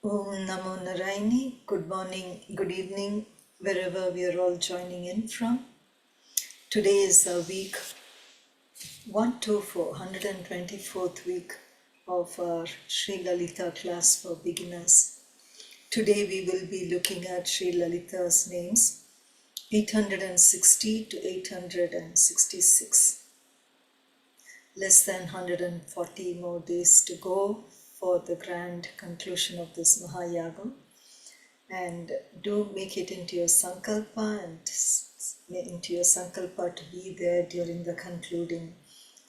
Om Namo Narayani. Good morning, good evening, wherever we are all joining in from. Today is week 124, 124th week of our Sri Lalitha class for beginners. Today we will be looking at Sri Lalitha's names 860 to 866. Less than 140 more days to go for the grand conclusion of this Mahayagam, and do make it into your sankalpa to be there during the concluding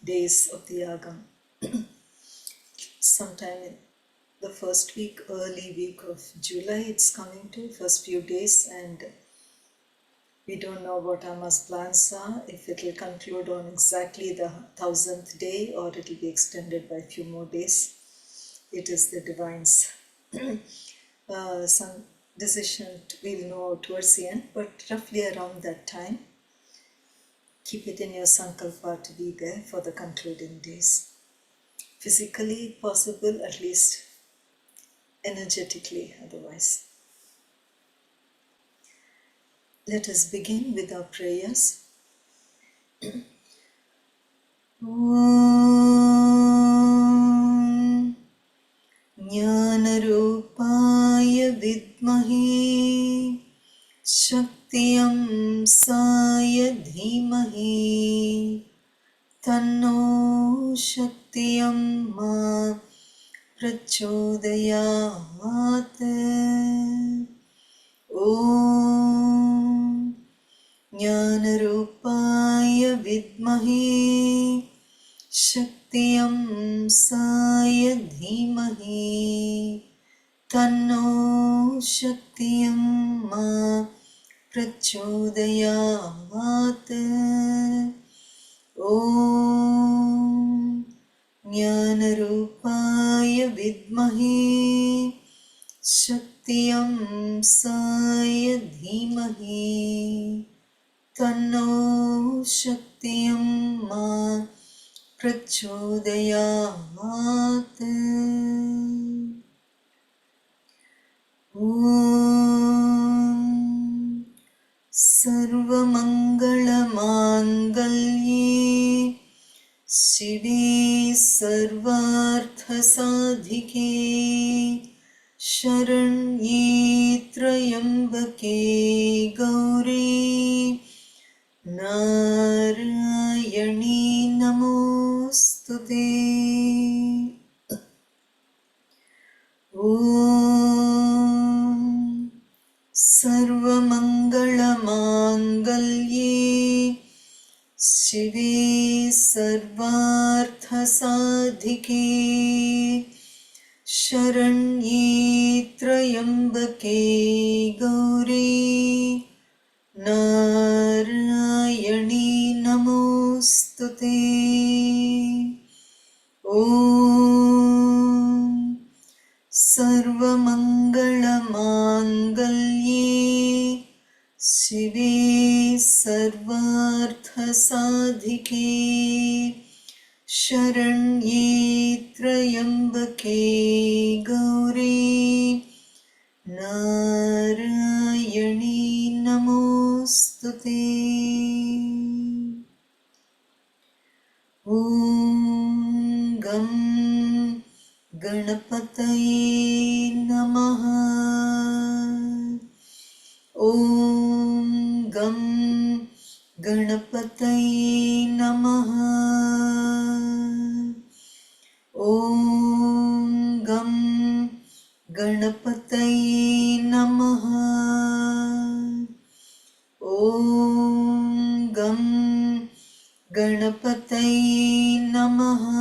days of the Yagam. Sometime in the first week, early week of July, it's coming to first few days, and we don't know what Amma's plans are, if it will conclude on exactly the 1000th day or it will be extended by a few more days. It is the Divine's some decision we'll know towards the end, but roughly around that time, keep it in your sankalpa to be there for the concluding days. Physically possible, at least energetically otherwise. Let us begin with our prayers. Om Jnanarupaya vidmahi Shaktiyam saya dhimahi Tanno Shaktiyam ma prachodayat. Om Jnanarupaya vidmahi Shaktiyam saya dhimahi Tanno Shaktiyam ma prachodayat. Om Jnanarupaya vidmahi Shaktiyam saya dhimahi Tanno Shaktiyam ma prachodayat. Om Sarvamangalamangallye Śivē sarvārthasadhike Śaranyē trayambake gaurī Narayani namostute. Om Sarvamangalamangallye Śivē sarvārthasadhike Śaranyē trayambake gaurī Narayani namostute. Om Sarvamangalamangallye Śivē sarvārthasadhike Śaranyē trayambake gaurī Narayani namostute. Om Gam Ganapataye Namaha. Om Gam Ganapataye Namaha. Om Gam Ganapataye Namaha. Om Gam Ganapataye Namaha.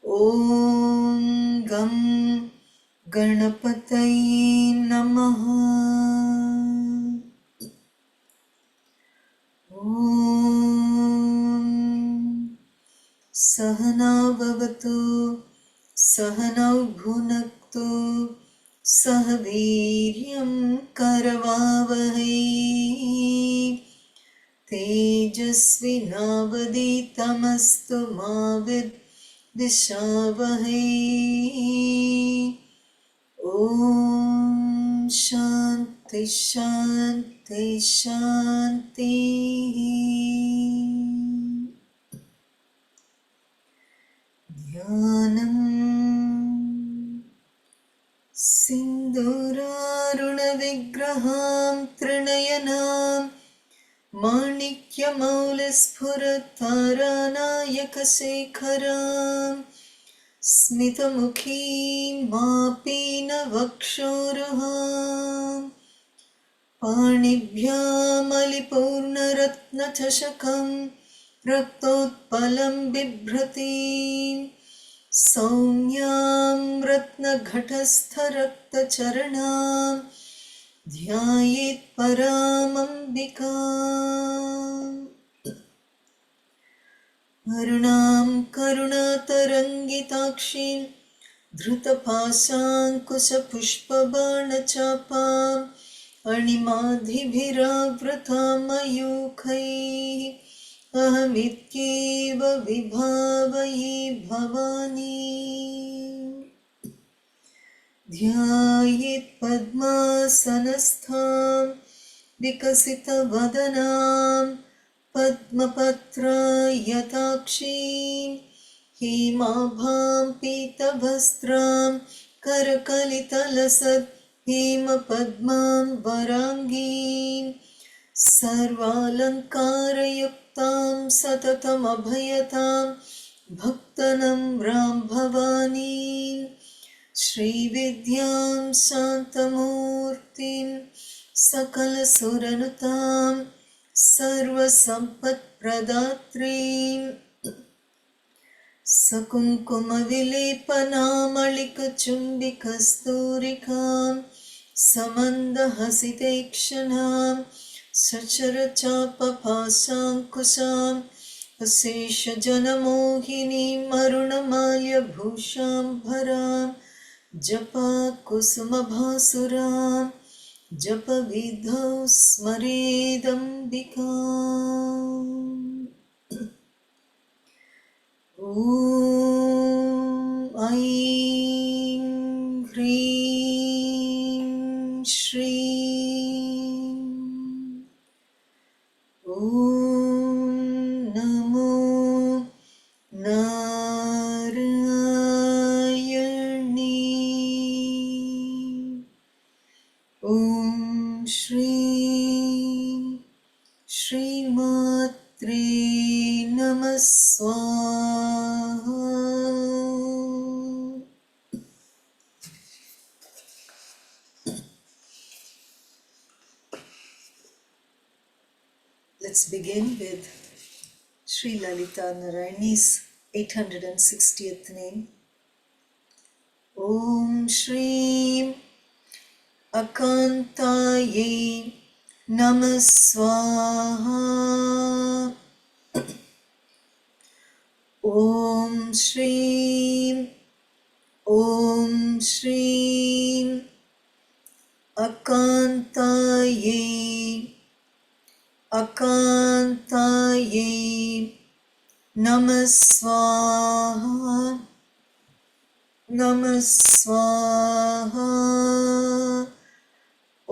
Om Gam Ganapataye Namaha. Om Sahana Bhavatu Sahanau Bhunaktu Sahaviryam Karavavahai Tejasvinavaditamastu ma vidvishavahai Om Shanti Shanti Shanti. Dhyanam Sindhuraruna Vigraham Trinayanam Manikya-maulispurat Ardhanāreeśwarā Smita-mukhīm māpīna-vakṣoruhām Pāṇibhyām-alipurna-ratna-chashakam Raktotpalam bibhratīm Saumyām ratna-ghatastha-rakta-charanām Dhyayet paramambikām Arunam karunataraṅgitākṣīm Dhrutapaṣaṅkuṣapuṣpabaṇachāpāം Animādhibhirāvratām mayūkhaiः Ahamityeva vibhāvaye bhavani Dhyayet padmasanastham vikasita vadanam padmapatrayatakshim himabham pitabhastram karakalitālasat hima padmam varangim sarvalankārayuktam satatam abhayatam bhaktanam ram bhavanim Shri Vidyam Santamurtim Sakala Suranutam Sarva Sampat Pradatrim Sakunkuma Vilepanamalica Chumbikasturikam Samanda Hasitekshanam Sachara Chapa Pasankusam Asesha Janamohini Marunamalya Bhusham Bharam Japa Kusuma Bhasuram Japa Vidhau Smaredambikam Om Aim Hrim Śreem Om Namo Om Śreem Śrīmatre namah swaha. Let's begin with Sri Lalitha Narayani's 860th name. Om Śreem akāntāyai namah swaha. Om Śreem akāntāyai namah swaha.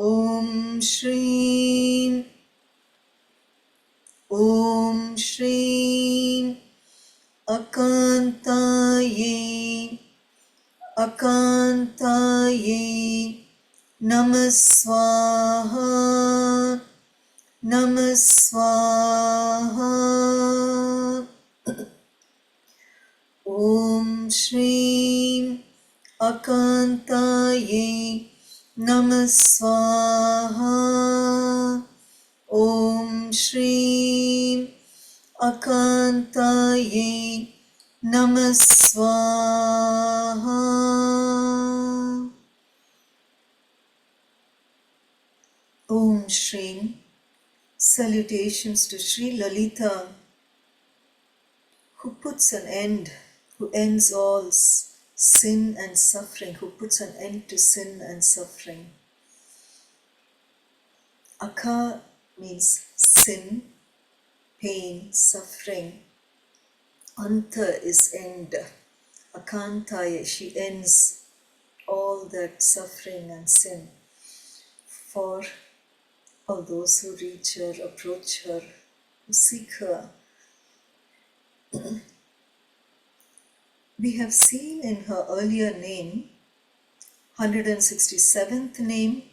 Om Śreem akāntāyai namah swaha. Om Śreem akāntāyai namah swaha. Om Śreem akāntāyai namah swaha. Om Śreem. Salutations to Sri Lalitha, who puts an end, who ends all sin and suffering, who puts an end to sin and suffering. Aka means sin, pain, suffering. Anta is end. Akāntāyai, she ends all that suffering and sin for all those who reach her, approach her, who seek her. We have seen in her earlier name, 167th name,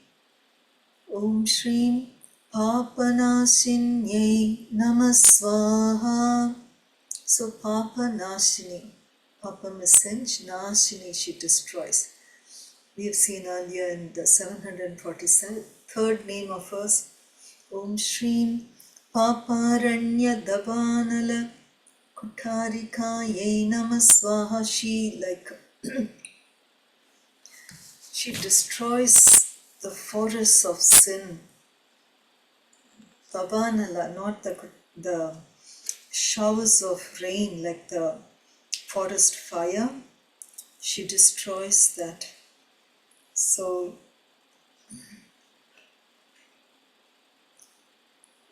Om Śreem Papanāśinyai namah swaha. So Papa Nashini, Papa means Nashini, she destroys. We have seen earlier in the 743rd name of hers, Om Śreem Paparanya kāriṇa namah swaha. She destroys the forests of sin. Davanala, not the showers of rain like the forest fire. She destroys that. So,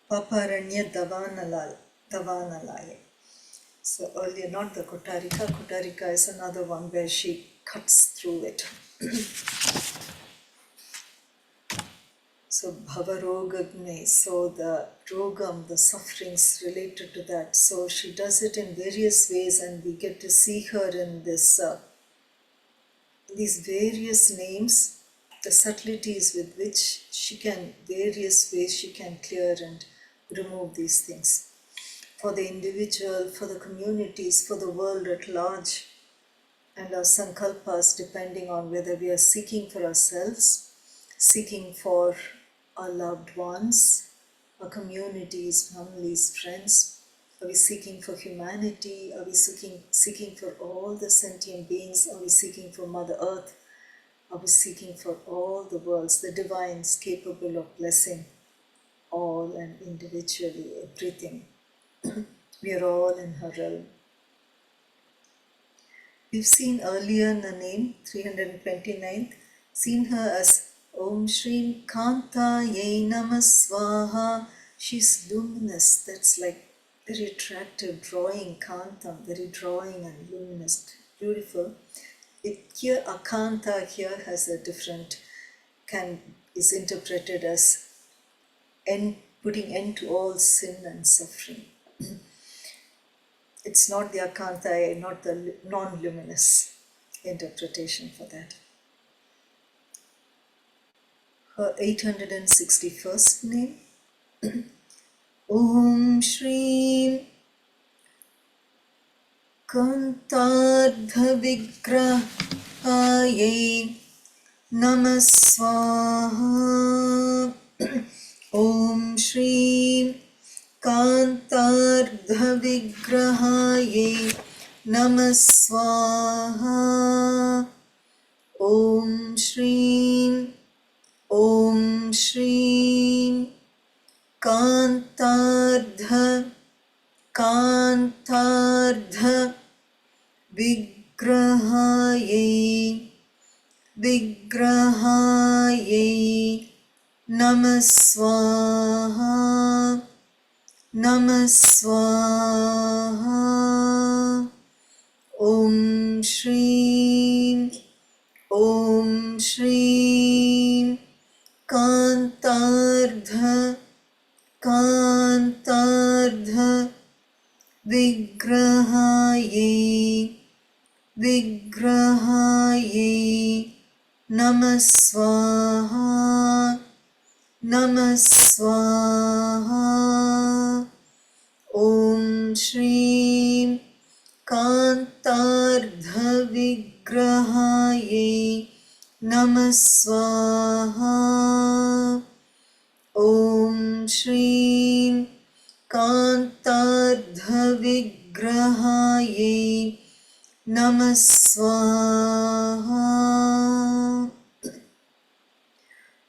Paparanya Davanalaya. So earlier, not the Kotarika. Kotarika is another one where she cuts through it. So Bhavarogagne, so the rogam, the sufferings related to that. So she does it in various ways, and we get to see her in this these various names, the subtleties with which various ways she can clear and remove these things. For the individual, for the communities, for the world at large, and our sankalpas, depending on whether we are seeking for ourselves, seeking for our loved ones, our communities, families, friends. Are we seeking for humanity? Are we seeking for all the sentient beings? Are we seeking for Mother Earth? Are we seeking for all the worlds, the divines capable of blessing all and individually everything? We are all in her realm. We've seen earlier in the name, 329th, seen her as Om Śreem kānt'āyai namah swaha. She's luminous, that's like very attractive, drawing, kāntam, very drawing and luminous, beautiful. Here, akānta here has a different, is interpreted as putting end to all sin and suffering. It's not the akāntāyai, not the non-luminous interpretation for that. Her 861st name, Om Śreem kānt'ārdha vigrahāyai namah swaha. Om Śreem kānt'ārdha vigrahāyai namah swaha. Om Śreem kānt'ārdha vigrahāyai namah swaha. Om Śreem kānt'ārdha vigrahāyai namah swaha. Om Śreem kānt'ārdha vigrahāyai namah swaha. Om Śreem kānt'ārdha vigrahāyai namah swaha.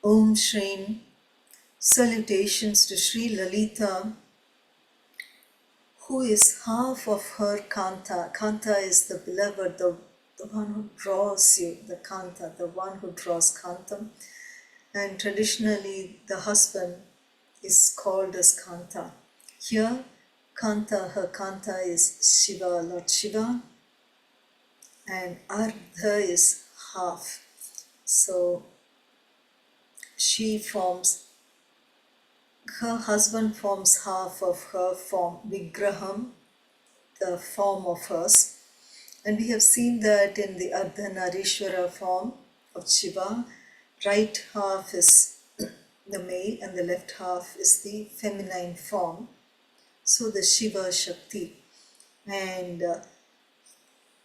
Om Śreem. Salutations to Sri Lalitha, who is half of her kanta. Kanta is the beloved, the one who draws you, the kanta, the one who draws kantam. And traditionally, the husband is called as kanta. Here, kanta, her kanta is Śivā, Lord Śivā, and ardha is half. So her husband forms half of her form, vigraham, the form of hers. And we have seen that in the Ardhanāreeśwarā form of Śivā, right half is the male and the left half is the feminine form. So the Śivā Shakti. And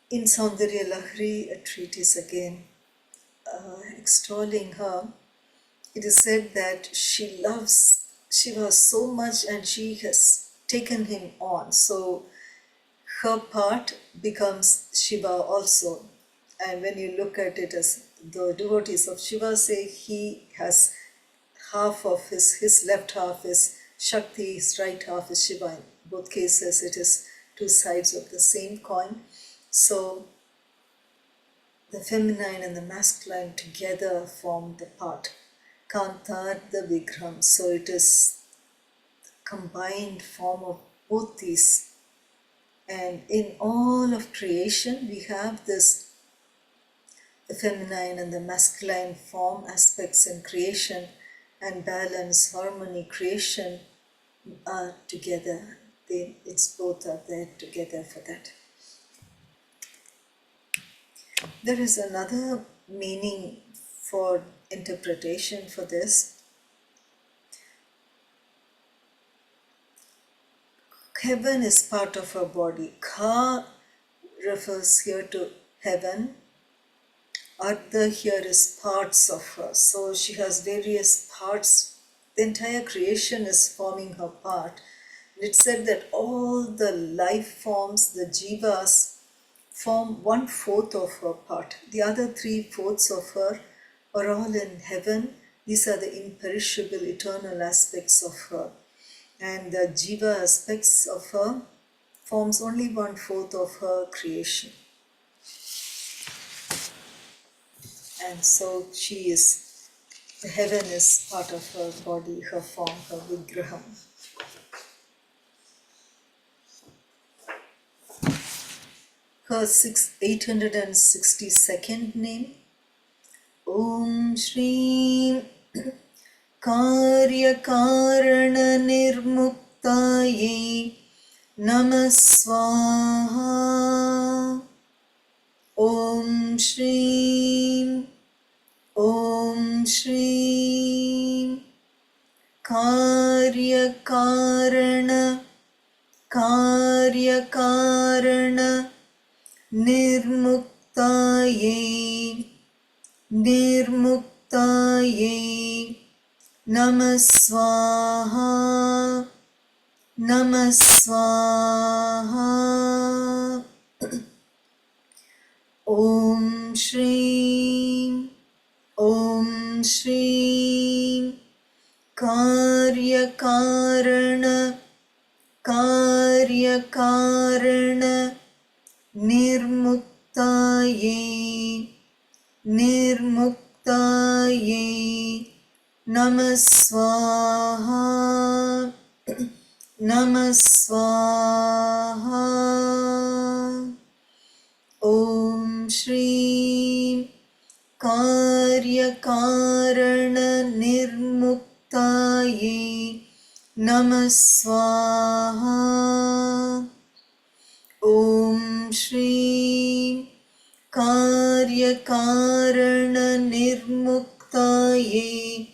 in Saundarya Lahari, a treatise again extolling her, it is said that she loves Śivā so much and she has taken him on. So her part becomes Śivā also. And when you look at it, as the devotees of Śivā say, he has half of his left half is Shakti, his right half is Śivā. In both cases, it is two sides of the same coin. So the feminine and the masculine together form the part. Kānt'ārdha vigraham. So it is the combined form of both these. And in all of creation, we have this, the feminine and the masculine form aspects in creation, and balance, harmony, creation are together. It's both are there together for that. There is another meaning for interpretation for this. Heaven is part of her body. Ka refers here to heaven. Ardha here is parts of her. So she has various parts. The entire creation is forming her part. It said that all the life forms, the jivas, form 1/4 of her part. The other 3/4 of her are all in heaven. These are the imperishable, eternal aspects of her. And the jiva aspects of her forms only 1/4 of her creation. And so the heaven is part of her body, her form, her vigraham. Her 862nd name, Om Śreem kārya kāraṇa nirmuktāyai namah swaha. Om Śreem kārya kāraṇa nirmuktāyai namah swaha. Om Śreem kārya kāraṇa nirmuktāyai namah swaha. Om Śreem kārya kāraṇa nirmuktāyai namah swaha. Om Śreem kārya kāraṇa nirmuktāyai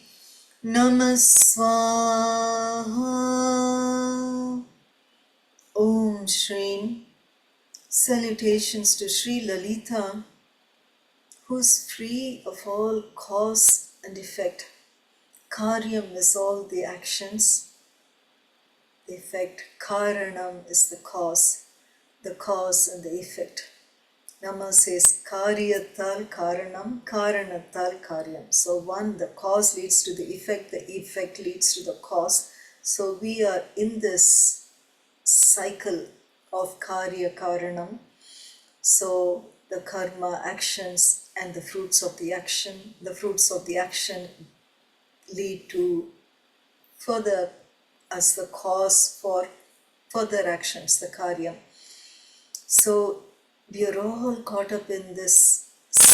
namah swaha. Om Śreem. Salutations to Sri Lalitha, who is free of all cause and effect. Kāryam is all the actions, the effect. Kāraṇam is the cause and the effect. Namah says kāryatāl kāraṇam, kāranatāl kāryam. So the cause leads to the effect leads to the cause. So we are in this cycle of kārya kāraṇam. So the karma, actions, and the fruits of the action lead to further as the cause for further actions, the kārya. So we are all caught up in this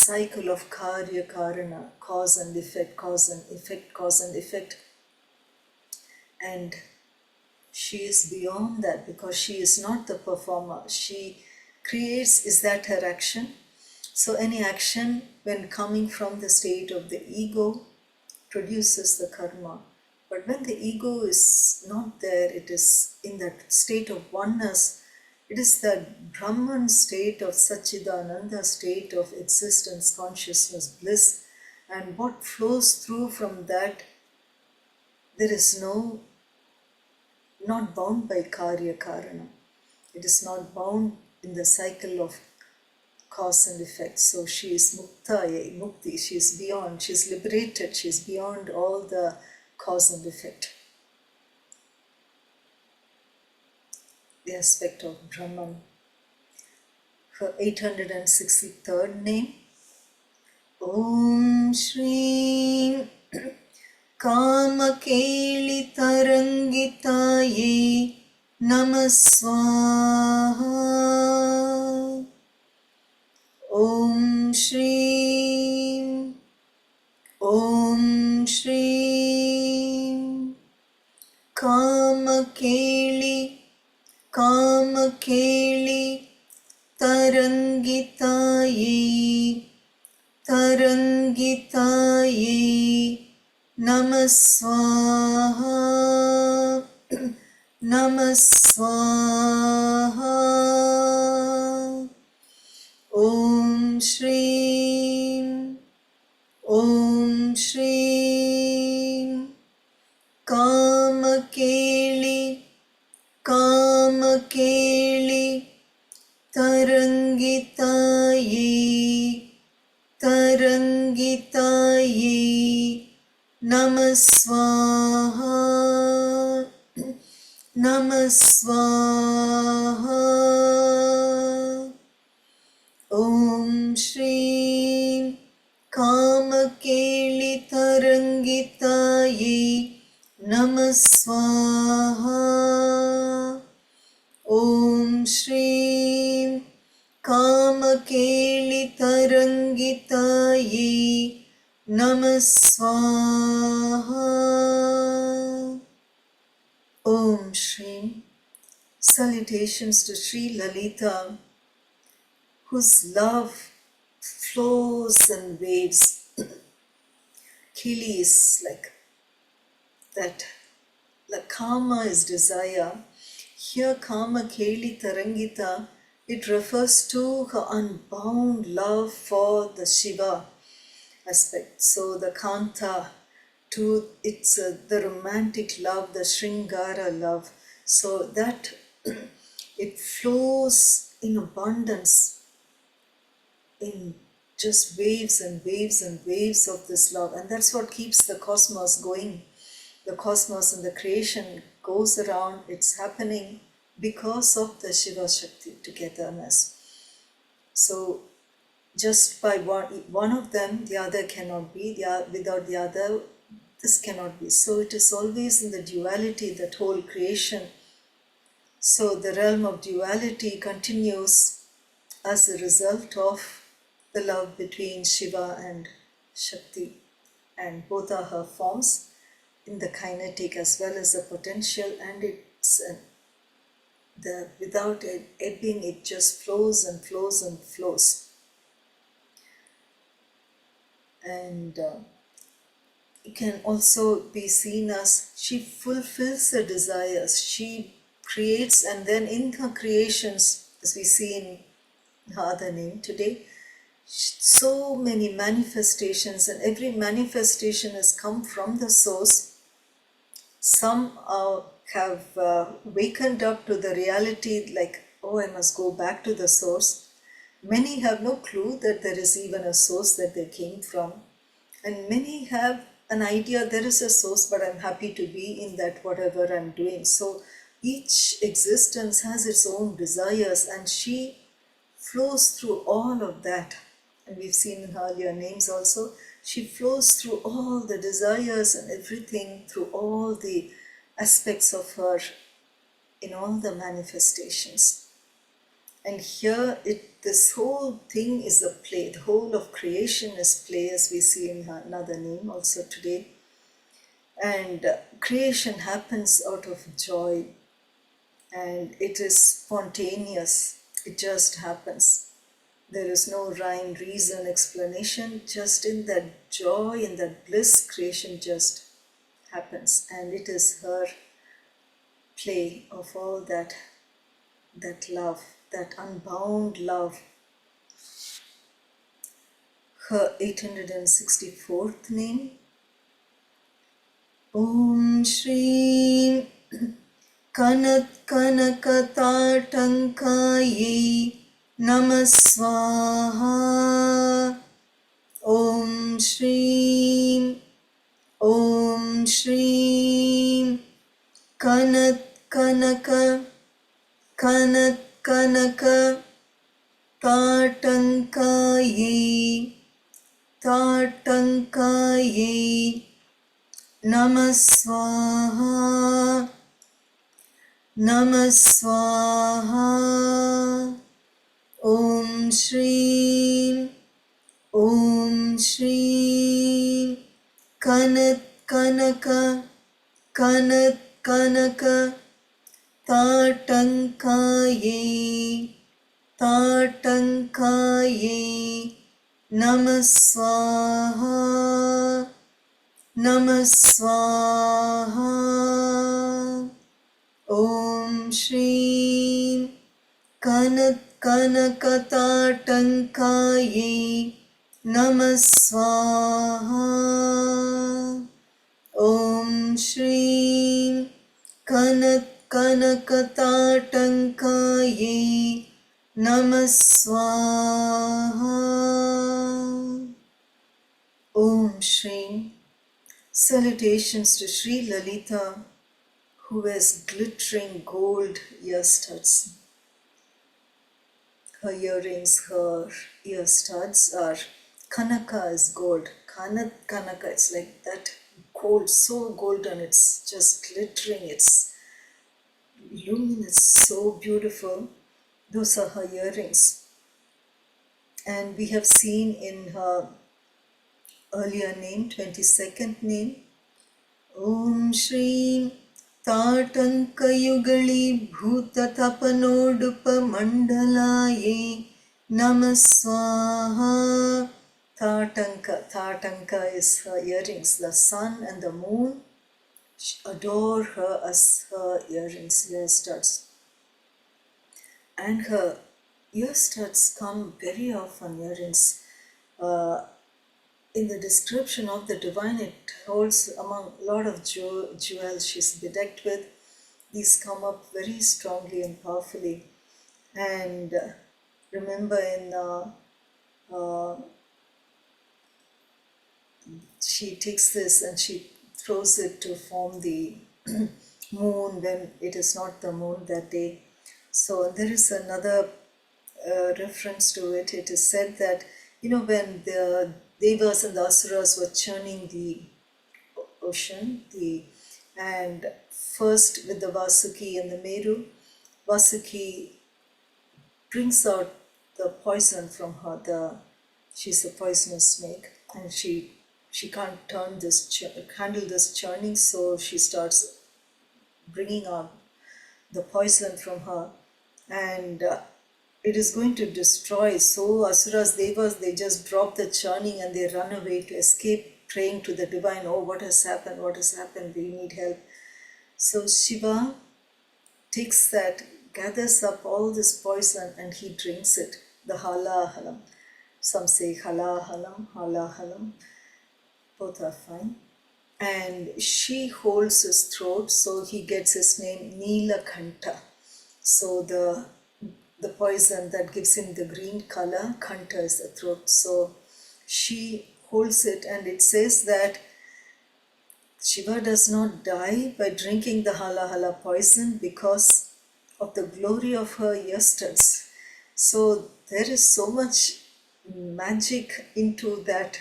cycle of kārya, kāraṇa, cause and effect, cause and effect, cause and effect. And she is beyond that because she is not the performer. She creates, is that her action? So any action when coming from the state of the ego produces the karma. But when the ego is not there, it is in that state of oneness. It is that Brahman state of Satchidananda, state of existence, consciousness, bliss. And what flows through from that, there is not bound by kārya, kāraṇa. It is not bound in the cycle of cause and effect. So she is nirmuktāyai, mukti, she is beyond, she is liberated, she is beyond all the cause and effect. The aspect of Brahman. Her 863rd name, Om Śreem kāma kēli taraṅgitāyai namah swaha. Om Śreem, Om Śreem kāma kēli taraṅgitāyai namah swaha, namah swaha. Om Śreem, Om Śreem kāma kēli taraṅgitāyai namah swaha, namah swaha. Om Śreem kāma kēli taraṅgitāyai namah swaha. Om Śreem kāma kēli taraṅgitāyai namah swaha. Om Śreem. Salutations to Sri Lalitha, whose love flows and waves. Kēli is like that. The kāma is desire. Here kāma kēli taraṅgita, it refers to her unbound love for the Śivā aspect. So the kānt'ārdha, it's the romantic love, the Śrīngāra love. So that it flows in abundance, in just waves and waves and waves of this love. And that's what keeps the cosmos going. The cosmos and the creation goes around, it's happening because of the Śivā Shakti togetherness. So just by one of them, the other cannot be. Without the other, this cannot be. So it is always in the duality, that whole creation. So the realm of duality continues as a result of the love between Śivā and Shakti. And both are her forms in the kinetic as well as the potential, and it's without ebbing, it just flows and flows and flows. And it can also be seen as she fulfills her desires. She creates, and then in her creations, as we see in her other name today, so many manifestations, and every manifestation has come from the source. Some have wakened up to the reality like, oh, I must go back to the source. Many have no clue that there is even a source that they came from. And many have an idea there is a source, but I'm happy to be in that whatever I'm doing. So each existence has its own desires, and she flows through all of that. And we've seen in her earlier names also, she flows through all the desires and everything, through all the aspects of her in all the manifestations. And here this whole thing is a play. The whole of creation is play, as we see in another name also today. And creation happens out of joy, and it is spontaneous. It just happens. There is no rhyme, reason, explanation. Just in that joy, in that bliss, creation just happens. And it is her play of all that love, that unbound love. Her 864th name, Om Śreem kanat kanaka tāṭaṅkāyai namah swaha. Om Śreem kanat kanaka kanaka tāṭaṅkāyai namah swaha. Om Śreem kanat kanaka tāṭaṅkāyai namah swaha. Om Śreem kanat kanaka tāṭaṅkāyai namah swaha. Om Śreem kanat kanaka tāṭaṅkāyai namah swaha. Om Śreem. Salutations to Sri Lalitha, who wears glittering gold ear studs. Her earrings, her ear studs are kanaka is gold. Kanaka, it's like that gold, so golden, it's just glittering, it's luminous, so beautiful. Those are her earrings. And we have seen in her earlier name, 22nd name, Om Śreem tāṭaṅkayugali bhūtatapanodupamandalayai namah swaha. Tāṭaṅka is her earrings. The sun and the moon adore her as her earrings, ear studs. And her ear studs come very often, earrings. In the description of the divine, it holds among a lot of jewels she's bedecked with. These come up very strongly and powerfully. And remember she takes this and she throws it to form the moon when it is not the moon that day. So there is another reference to it. It is said that, when the Devas and the Asuras were churning the ocean, and first with the Vasuki and the Meru, Vasuki brings out the poison from her. She's a poisonous snake, and she can't handle this churning, so she starts bringing out the poison from her, and it is going to destroy. So Asuras, Devas, they just drop the churning and they run away to escape, praying to the divine, oh, what has happened, we need help. So Śivā takes that, gathers up all this poison, and he drinks it, the halahalam. Some say halahalam, both are fine. And she holds his throat, so he gets his name Nilakanta. So the poison that gives him the green color, Kanta is the throat. So she holds it, and it says that Śivā does not die by drinking the hala poison because of the glory of her ear studs. So there is so much magic into that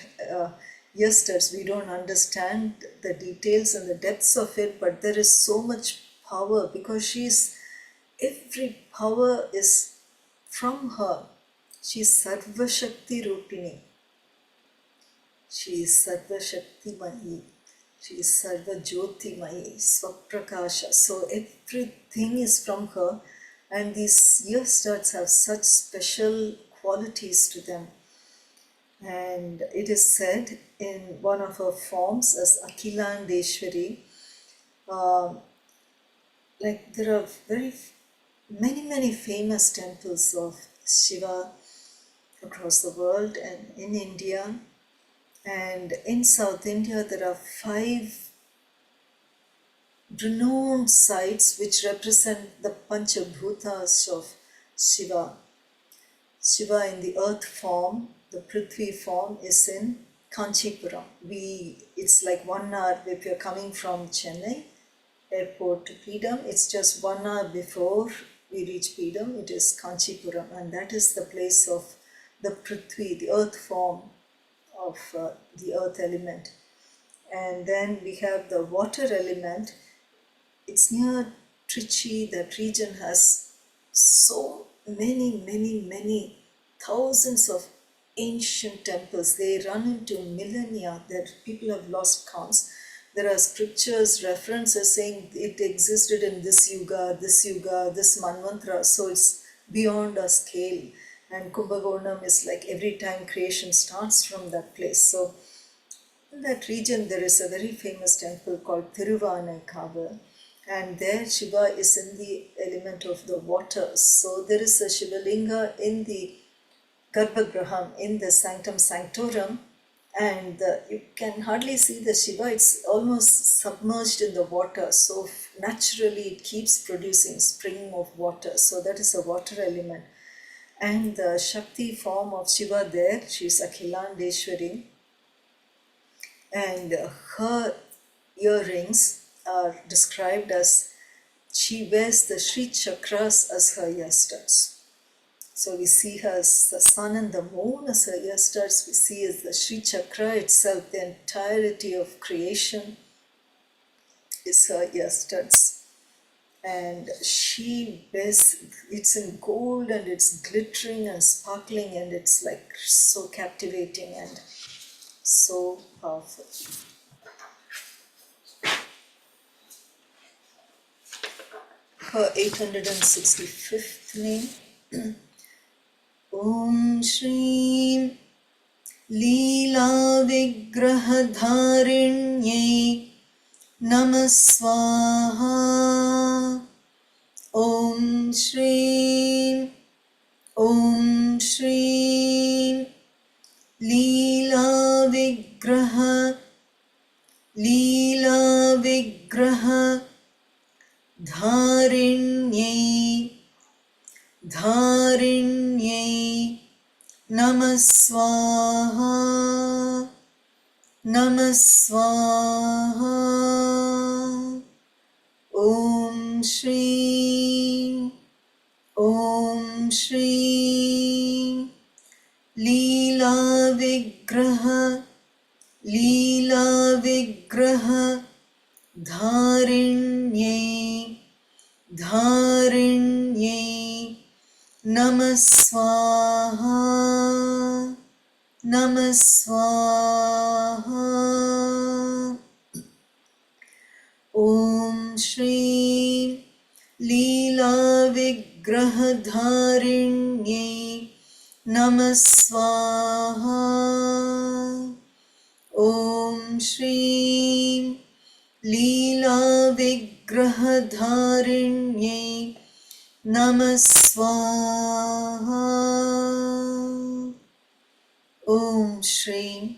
ear studs. We don't understand the details and the depths of it, but there is so much power, because every power is from her, she is Sarva Shakti Rupini. She is Sarva Shakti Mahi. She is Sarva Jyoti Mahi, Swaprakasha. So everything is from her, and these ear studs have such special qualities to them. And it is said in one of her forms as akāntāyai, like there are many famous temples of Śivā across the world and in India. And in South India, there are 5 renowned sites which represent the Panchabhutas of Śivā. Śivā in the earth form, the Prithvi form, is in Kanchipuram. It's like 1 hour if you're coming from Chennai airport to Pidam. It's just 1 hour before we reach Pidam. It is Kanchipuram, and that is the place of the Prithvi, the earth form of the earth element. And then we have the water element. It's near Trichy. That region has so many thousands of ancient temples. They run into millennia that people have lost counts. There are scriptures, references saying it existed in this yuga, this manvantara, so it's beyond our scale. And Kumbhakonam is like every time creation starts from that place. So in that region there is a very famous temple called Thiruvannaikāval, and there Śivā is in the element of the water. So there is a Shivalinga in the Garbhagraham, in the Sanctum Sanctorum, and you can hardly see the Śivā. It's almost submerged in the water, so naturally it keeps producing spring of water. So that is a water element. And the Shakti form of Śivā there, she is Akāntāyai, and her earrings are described as she wears the Sri Chakras as her ear studs. So we see her as the sun and the moon as her ear studs. We see as the Sri Chakra itself, the entirety of creation is her ear studs. And she wears, it's in gold and it's glittering and sparkling, and it's like so captivating and so powerful. Her 865th name, Om Śreem Leela vigrahāyai namah swaha. Om Śreem Leela vigrahāyai namah swaha. Om Śreem Leela vigrahāyai namah swaha. Om Śreem Leela vigrahāyai namah swaha. Om Śreem Leela vigrahāyai namah swaha. Om Śreem.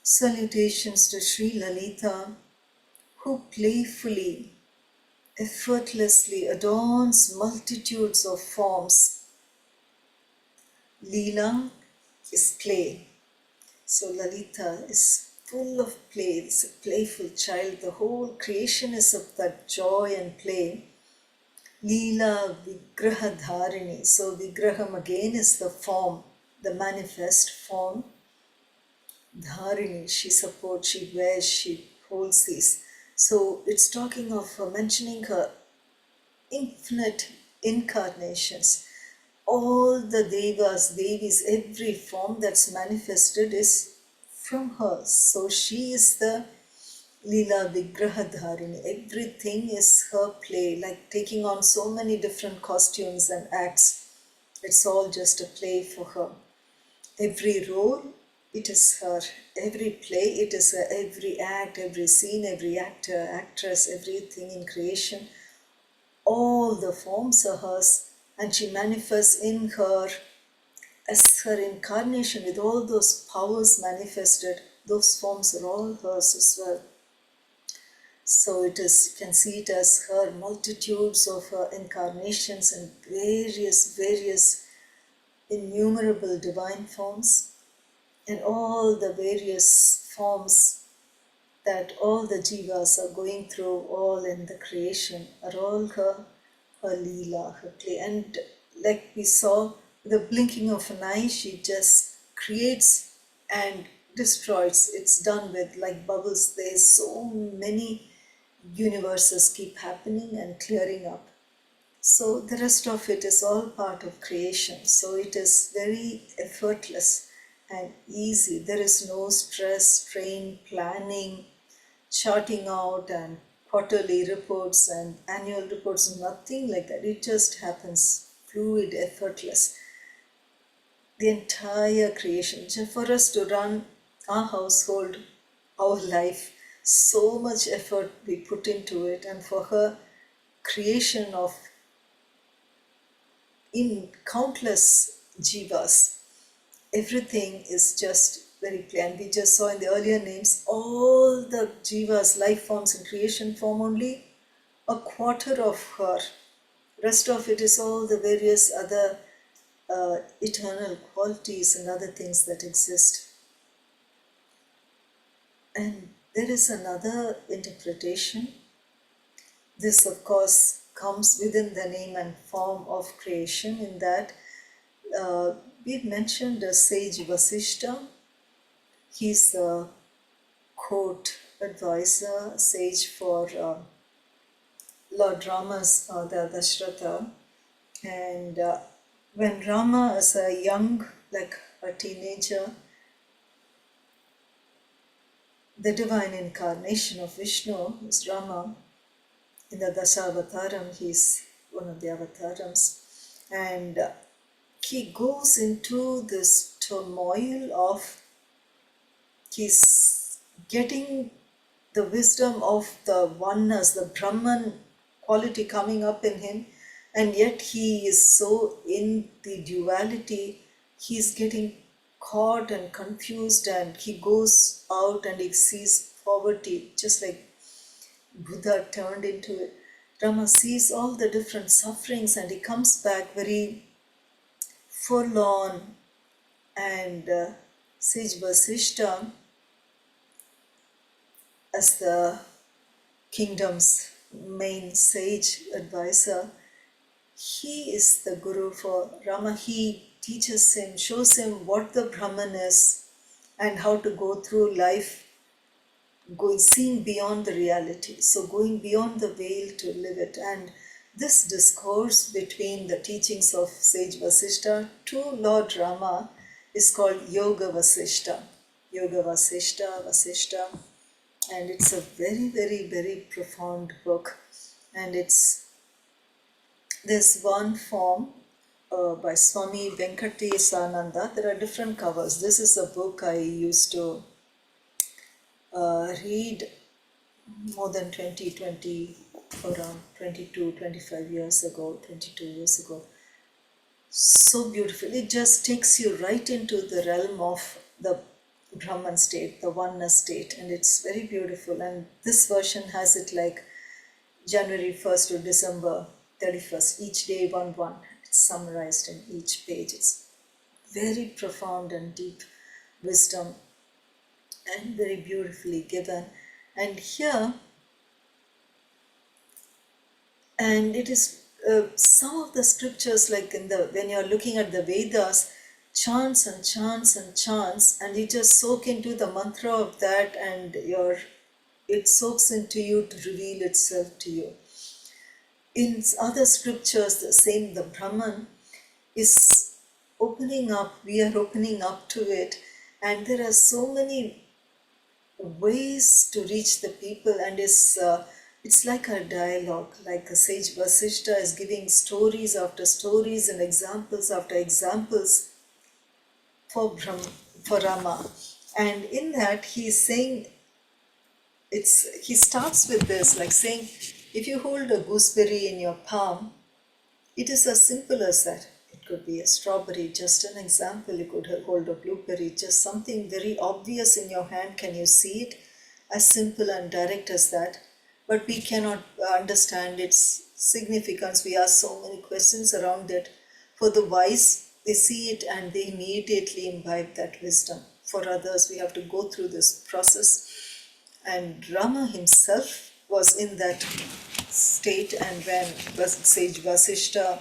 Salutations to Sri Lalitha, who playfully, effortlessly adorns multitudes of forms. Leela is play. So Lalitha is full of play. It's a playful child. The whole creation is of that joy and play. Leela vigrahadharini. So vigraham again is the form, the manifest form. Dharini, she supports, she wears, she holds these. So it's talking of mentioning her infinite incarnations. all the devas, devis, every form that's manifested is from her. So she is the Leela vigrahadharini. Everything is her play, like taking on so many different costumes and acts. It's all just a play for her. Every role, it is her. Every play, it is her. Every act, every scene, every actor, actress, everything in creation, all the forms are hers, and she manifests in her as her incarnation with all those powers manifested. Those forms are all hers as well. So it is, you can see it as her multitudes of her incarnations and various innumerable divine forms, and all the various forms that all the jivas are going through, all in the creation, are all her leela, her play. And like we saw, the blinking of an eye, she just creates and destroys. It's done with like bubbles. There's so many universes keep happening and clearing up. So the rest of it is all part of creation. So it is very effortless and easy. There is no stress, strain, planning, charting out and quarterly reports and annual reports, nothing like that. It just happens, fluid, effortless. The entire creation. For us to run our household, our life, so much effort we put into it, and for her creation of in countless jivas, everything is just very clear. And we just saw in the earlier names, all the jivas, life forms in creation form only a quarter of her. Rest of it is all the various other eternal qualities and other things that exist. And there is another interpretation. This, of course, comes within the name and form of creation, in that we've mentioned a sage Vasishta. He's the court advisor, sage for Lord Rama's father, Dashratha. And when Rama, as a young, like a teenager, the divine incarnation of Vishnu is Rama. In the Dasavataram, he's one of the avatarams. And he goes into this turmoil of, he's getting the wisdom of the oneness, the Brahman quality coming up in him, and yet he is so in the duality, he's getting caught and confused, and he goes out and he sees poverty, just like Buddha turned into it. Rama sees all the different sufferings, and he comes back very forlorn. And Sage Vasishta, as the kingdom's main sage advisor, he is the guru for Rama. He teaches him, shows him what the Brahman is and how to go through life, seeing beyond the reality. So going beyond the veil to live it. And this discourse between the teachings of sage Vasishta to Lord Rama is called Yoga Vasishta. Yoga Vasishta, Vasishta. And it's a very profound book. And there's one form by Swami Venkatesananda. There are different covers. This is a book I used to read more than 20, around 22, 25 years ago, 22 years ago. So beautiful. It just takes you right into the realm of the Brahman state, the oneness state, and it's very beautiful. And this version has it like January 1st to December 31st, each day 1-1. It's summarized in each page. It's very profound and deep wisdom and very beautifully given. And here, and it is some of the scriptures, like when you're looking at the Vedas, chants and chants and chants, and you just soak into the mantra of that, and it soaks into you to reveal itself to you. In other scriptures, the same, the Brahman, is opening up, we are opening up to it, and there are so many ways to reach the people, and it's like a dialogue, like a sage Vasishta is giving stories after stories and examples after examples for Rama. And in that he is saying, he starts with this, like saying, if you hold a gooseberry in your palm, it is as simple as that. It could be a strawberry, just an example. You could hold a blueberry, just something very obvious in your hand. Can you see it? As simple and direct as that. But we cannot understand its significance. We ask so many questions around it. For the wise, they see it and they immediately imbibe that wisdom. For others, we have to go through this process. And Rama himself was in that state, and when sage Vasishta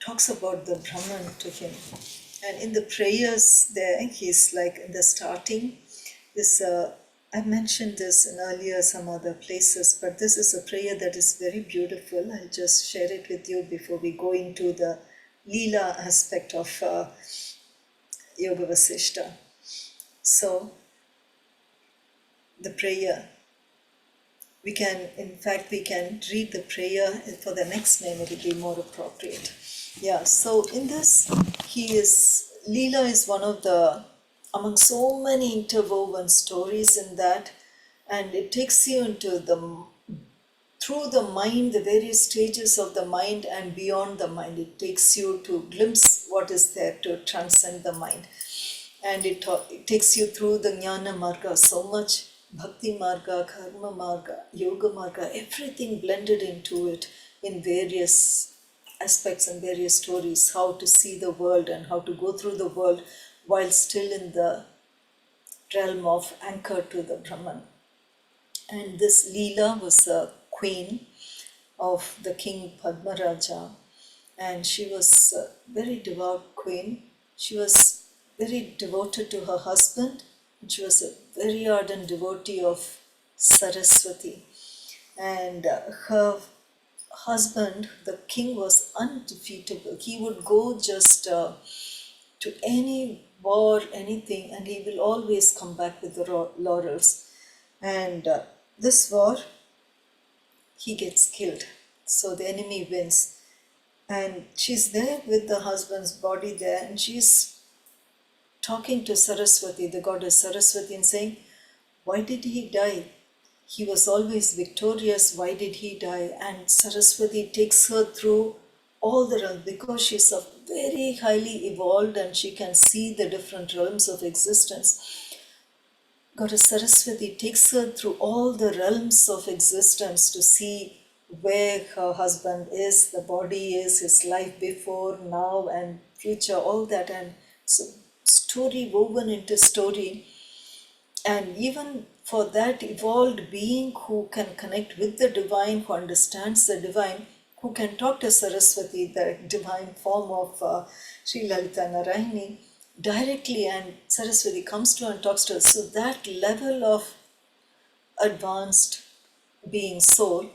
talks about the Brahman to him, and in the prayers there, he's like in the starting, this I mentioned this in earlier some other places, but this is a prayer that is very beautiful. I'll just share it with you before we go into the Leela aspect of Yoga Vasishta. So, the prayer, we can read the prayer for the next name, it will be more appropriate. Yeah, so in this, Leela is one of among so many interwoven stories in that, and it takes you into through the mind, the various stages of the mind and beyond the mind. It takes you to glimpse what is there to transcend the mind. And it takes you through the Jnana Marga, so much Bhakti Marga, Karma Marga, Yoga Marga, everything blended into it in various aspects and various stories, how to see the world and how to go through the world while still in the realm of anchor to the Brahman. And this Leela was a queen of the king Padmaraja, and she was a very devout queen. She was very devoted to her husband, and she was a very ardent devotee of Saraswati. And her husband, the king, was undefeatable. He would go just to any war, anything, and he will always come back with the laurels. And this war, he gets killed. So the enemy wins. And she's there with the husband's body there, and she's talking to Saraswati, the goddess Saraswati, and saying, why did he die? He was always victorious, why did he die? And Saraswati takes her through all the realms, because she's a very highly evolved and she can see the different realms of existence. Goddess Saraswati takes her through all the realms of existence to see where her husband is, the body is, his life before, now and future, all that. And so story woven into story. And even for that evolved being who can connect with the divine, who understands the divine, who can talk to Saraswati, the divine form of Sri Lalitha Narayani, directly, and Saraswati comes to her and talks to her. So that level of advanced being soul,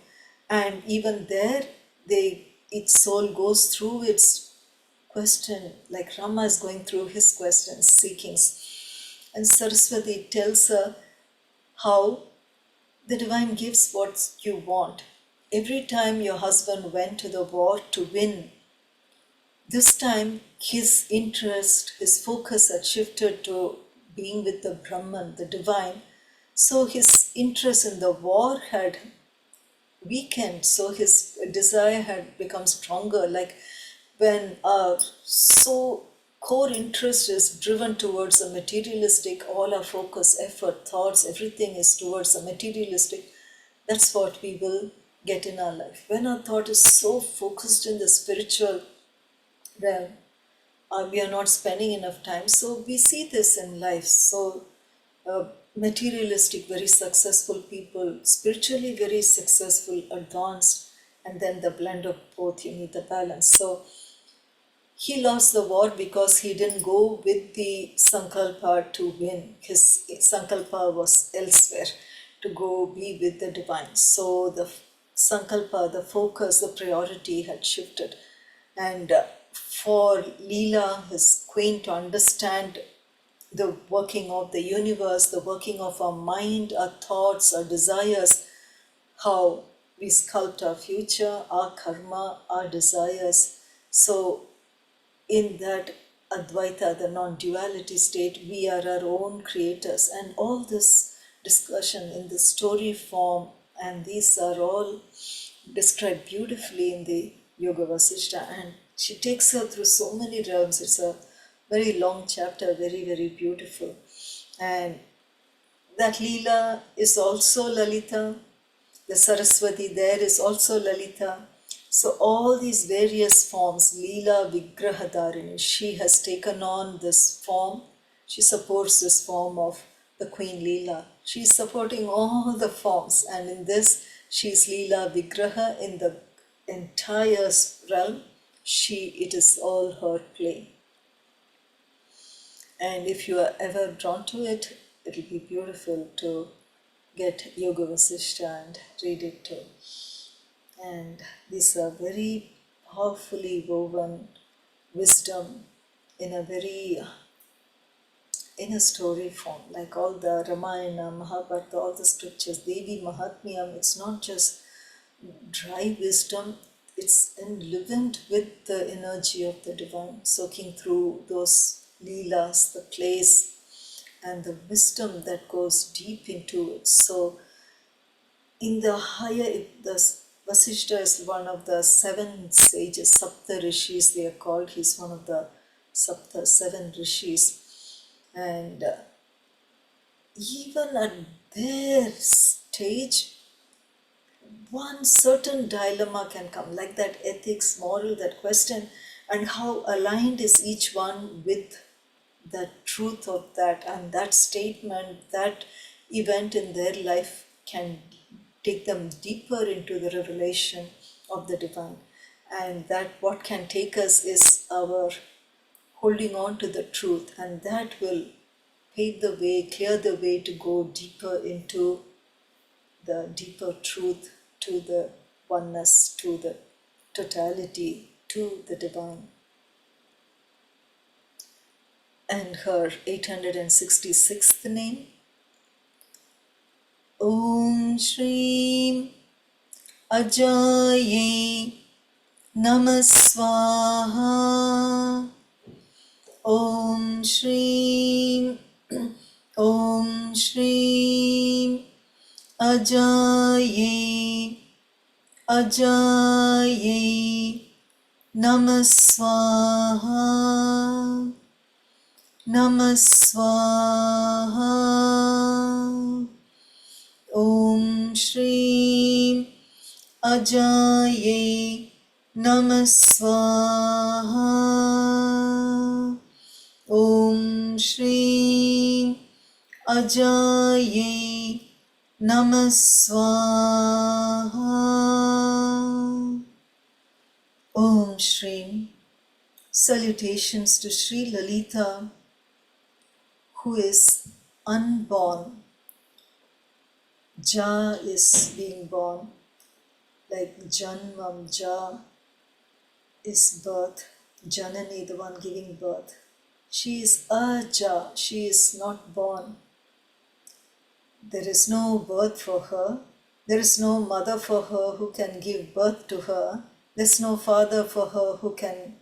and even there, its soul goes through its question, like Rama is going through his questions, seekings. And Saraswati tells her how the divine gives what you want. Every time your husband went to the war to win, this time his interest, his focus had shifted to being with the Brahman, the divine. So his interest in the war had weakened, so his desire had become stronger. Like when so core interest is driven towards a materialistic, all our focus, effort, thoughts, everything is towards a materialistic, that's what we will get in our life. When our thought is so focused in the spiritual realm, we are not spending enough time. So we see this in life. So materialistic, very successful people, spiritually very successful, advanced, and then the blend of both, you need the balance. So he lost the war because he didn't go with the sankalpa to win. His sankalpa was elsewhere, to go be with the divine. So the sankalpa, the focus, the priority had shifted. And for Leela, his queen, to understand the working of the universe, the working of our mind, our thoughts, our desires, how we sculpt our future, our karma, our desires. So in that Advaita, the non-duality state, we are our own creators. And all this discussion in the story form, and these are all described beautifully in the Yoga Vasishta. And she takes her through so many realms. It's a very long chapter, very, very beautiful. And that Leela is also Lalita. The Saraswati there is also Lalita. So all these various forms, Leela Vigrahadharini, she has taken on this form. She supports this form of the Queen Leela. She is supporting all the forms, and in this she is Leela Vigraha in the entire realm. It is all her play. And if you are ever drawn to it, it will be beautiful to get Yoga Vasishta and read it too. And these are very powerfully woven wisdom in a story form, like all the Ramayana, Mahabharata, all the scriptures, Devi Mahatmyam. It's not just dry wisdom, it's enlivened with the energy of the divine, soaking through those leelas, the plays, and the wisdom that goes deep into it. So in the higher, the Vasishta is one of the 7 sages, Sapta Rishis they are called. He's one of the Sapta, 7 Rishis. And even at their stage, one certain dilemma can come, like that ethics, moral, that question, and how aligned is each one with the truth of that, and that statement, that event in their life can take them deeper into the revelation of the divine. And that what can take us is our holding on to the truth, and that will pave the way, clear the way to go deeper into the deeper truth, to the oneness, to the totality, to the divine. And her 866th name, Om Śreem Ajayai namah swaha. Om Śreem Om Śreem Ajayai namah swaha. Namah swaha. Om Śreem Ajayai namah swaha. Om Śreem Ajayai namah swaha. Om Śreem. Salutations to Sri Lalitha, who is unborn. Ja is being born, like Janmam, Ja is birth, Janani, the one giving birth. She is Aja, she is not born. There is no birth for her. There is no mother for her who can give birth to her. There is no father for her who can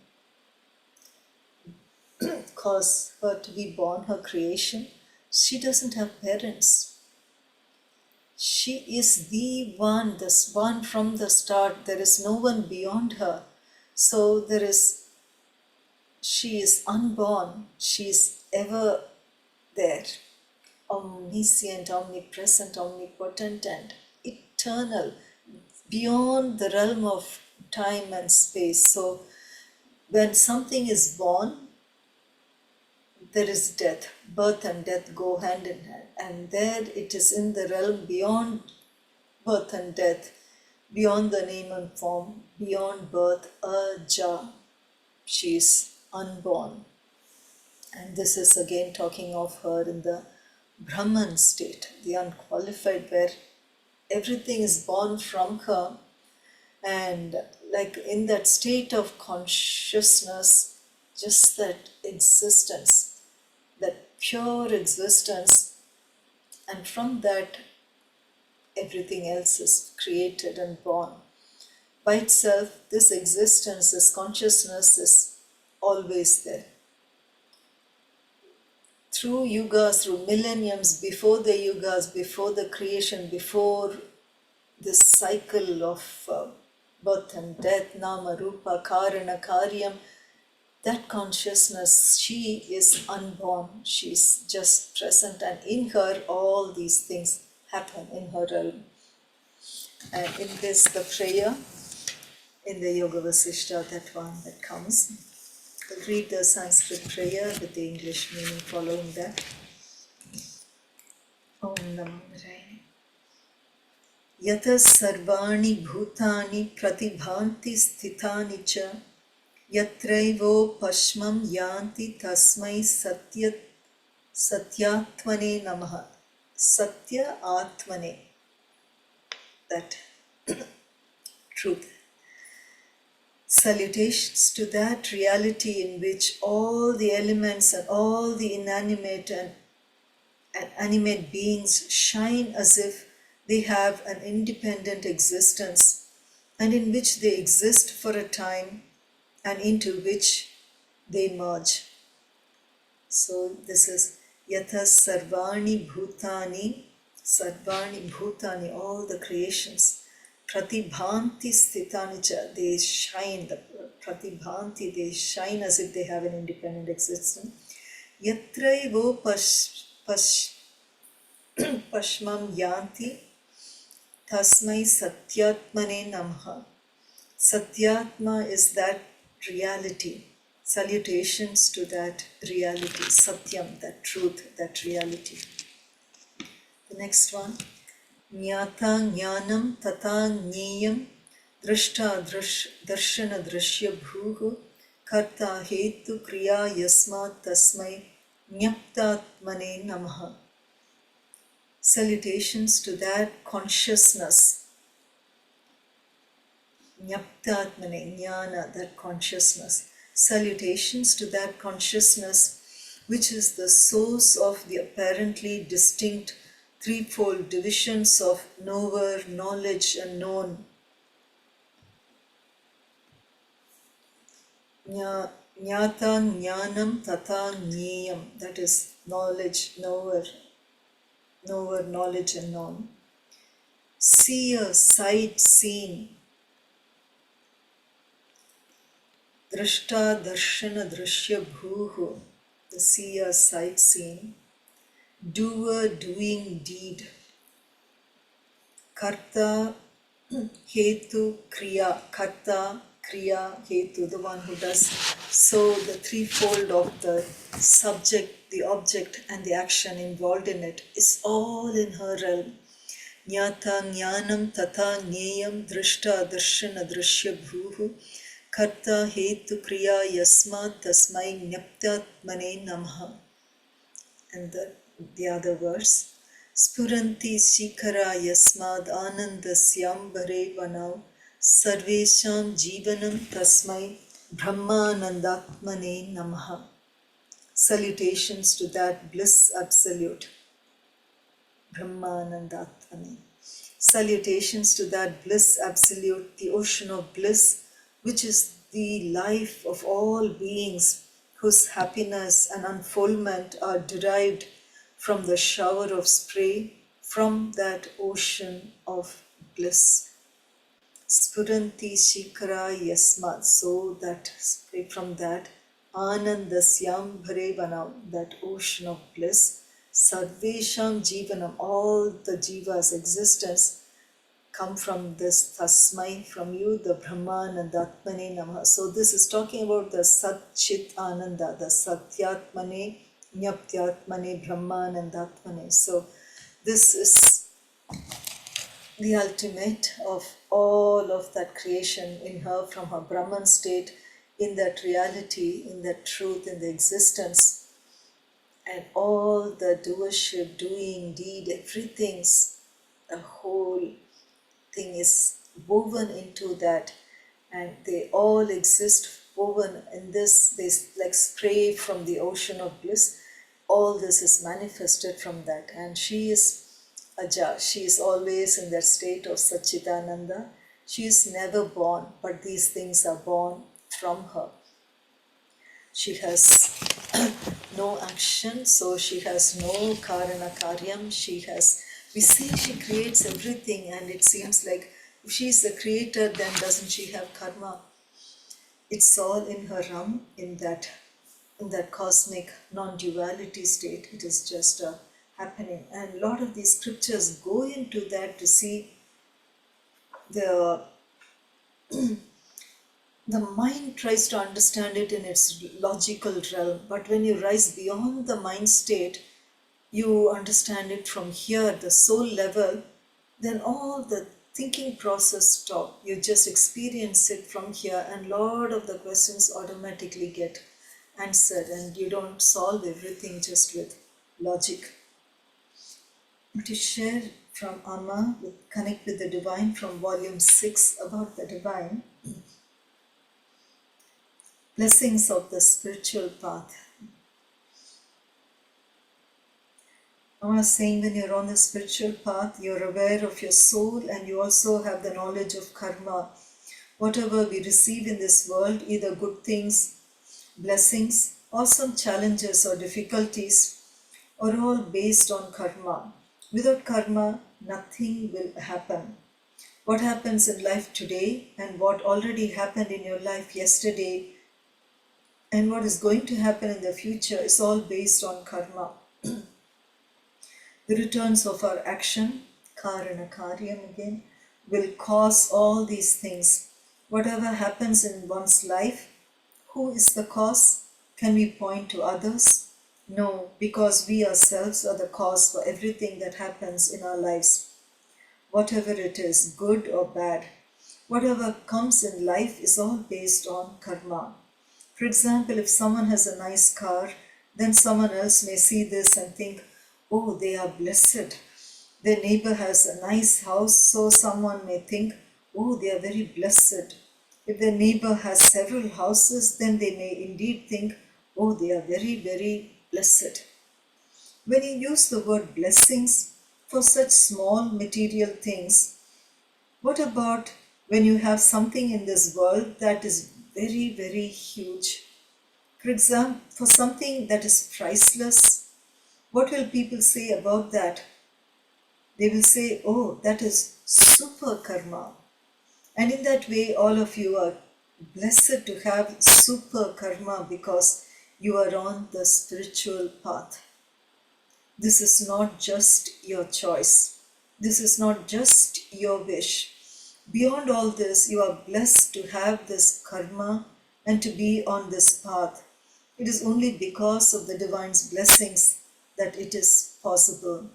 cause her to be born, her creation. She doesn't have parents. She is the one from the start. There is no one beyond her. So she is unborn. She is ever there, omniscient, omnipresent, omnipotent, and eternal, beyond the realm of time and space. So when something is born, there is death. Birth and death go hand in hand. And there it is in the realm beyond birth and death, beyond the name and form, beyond birth, Aja. She is unborn. And this is again talking of her in the Brahman state, the unqualified, where everything is born from her, And like in that state of consciousness, just that existence, that pure existence, and from that everything else is created and born. By itself, this existence, this consciousness is always there. Through yugas, through millenniums, before the yugas, before the creation, before this cycle of birth and death, nama, rupa, kāraṇa, kāryam, that consciousness, she is unborn, she is just present, and in her all these things happen in her realm. And in this, the prayer, in the Yoga Vasishta, that one that comes, we'll read the Sanskrit prayer with the English meaning following that. Om Namah Yata sarvani bhutani pratibhanti sthitani cha yatraivo pashmam yanti tasmai satyatmane namah. Satya Atmane, that truth. Salutations to that reality in which all the elements and all the inanimate and animate beings shine as if they have an independent existence, and in which they exist for a time and into which they merge. So this is Yatha Sarvani Bhutani, all the creations. Pratibhanti Sthitanicha, they shine, the Pratibhanti, they shine as if they have an independent existence. Yatraivo Pashmam Yanti, Tasmai Satyatmane Namah. Satyatma is that reality. Salutations to that reality, Satyam, that truth, that reality. The next one. Jnata jnanam tata jneyam drashta darshana drashya bhuhu karta hetu kriya yasmat tasmai jnaptatmane namah. Salutations to that consciousness. Jnaptatmane, jnana, that consciousness. Salutations to that consciousness, which is the source of the apparently distinct threefold divisions of knower, knowledge, and known. Jnata jnanam tata jneyam, that is knowledge, knower, knowledge, and known. Seer, sight, seen. Drashta, darshana, drashya, bhuhu, the seer, sight, seen. Doer, doing, deed. Karta, hetu, kriya. Karta, kriya, hetu, the one who does. So the threefold of the subject, the object, and the action involved in it is all in her realm. Jnata jnanam tata jneyam drashta darshana drashya bhuhu karta hetu kriya yasmat tasmai jnaptatmane namah. And the other verse. Spuranti shikara yasmad anandasyam bharevanav sarvesham jivanam tasmai brahmanandatmane namah. Salutations to that bliss absolute. Brahmanandatmane. Salutations to that bliss absolute, the ocean of bliss, which is the life of all beings, whose happiness and unfoldment are derived from the shower of spray from that ocean of bliss. Spuranti shikara yasmat, so that from that anandasyam bharevanav, that ocean of bliss, sarvesham jivanam, all the jivas' existence come from this tasmai, from you, the brahmanandatmane namah. So this is talking about the sat chit ananda, the satyatmane jnaptyatmane brahmanandatmane. So this is the ultimate of all of that creation in her, from her Brahman state, in that reality, in that truth, in the existence. And all the doership, doing, deed, everything's, the whole thing is woven into that, and they all exist woven in this. They like spray from the ocean of bliss. All this is manifested from that, and she is Aja. She is always in that state of Satchidananda. She is never born, but these things are born from her. She has no action, so she has no kāraṇa kāryam. We say she creates everything, and it seems like if she is the creator, then doesn't she have karma? It's all in her realm, in that cosmic non-duality state. It is just happening. And a lot of these scriptures go into that to see the mind tries to understand it in its logical realm, but when you rise beyond the mind state, you understand it from here, the soul level, then all the thinking process stop. You just experience it from here, and a lot of the questions automatically get answered, and you don't solve everything just with logic. To share from Amma, Connect with the Divine, from volume 6 about the divine. Blessings of the spiritual path. I was saying, when you're on the spiritual path, you're aware of your soul, and you also have the knowledge of karma. Whatever we receive in this world, either good things, blessings, or some challenges or difficulties, are all based on karma. Without karma, nothing will happen. What happens in life today, and what already happened in your life yesterday, and what is going to happen in the future, is all based on karma. The returns of our action, kāraṇa kāryam again, will cause all these things. Whatever happens in one's life, who is the cause? Can we point to others? No, because we ourselves are the cause for everything that happens in our lives. Whatever it is, good or bad, whatever comes in life is all based on karma. For example, if someone has a nice car, then someone else may see this and think, oh, they are blessed. Their neighbor has a nice house, so someone may think, oh, they are very blessed. If their neighbor has several houses, then they may indeed think, oh, they are very, very blessed. When you use the word blessings for such small material things, what about when you have something in this world that is very, very huge? For example, for something that is priceless, what will people say about that? They will say, oh, that is super karma. And in that way, all of you are blessed to have super karma because you are on the spiritual path. This is not just your choice. This is not just your wish. Beyond all this, you are blessed to have this karma and to be on this path. It is only because of the divine's blessings that it is possible.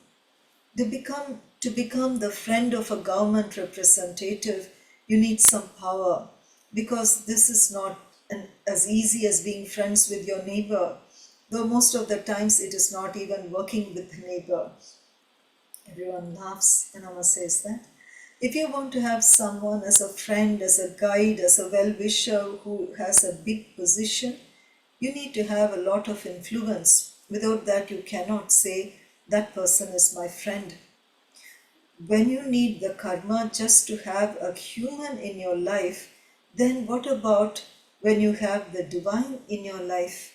To become the friend of a government representative, you need some power, because this is not as easy as being friends with your neighbor, though most of the times it is not even working with the neighbor. Everyone laughs when Amma says that. If you want to have someone as a friend, as a guide, as a well-wisher who has a big position, you need to have a lot of influence. Without that, you cannot say, that person is my friend. When you need the karma just to have a human in your life, then what about when you have the divine in your life?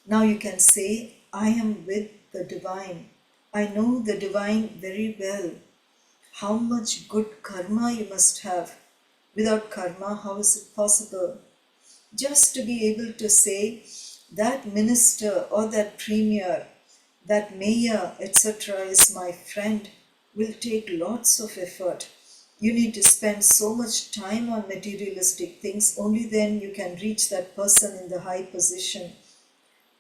Now you can say, I am with the divine. I know the divine very well. How much good karma you must have. Without karma, how is it possible? Just to be able to say, that minister or that premier, that mayor, etc. is my friend, will take lots of effort. You need to spend so much time on materialistic things, only then you can reach that person in the high position.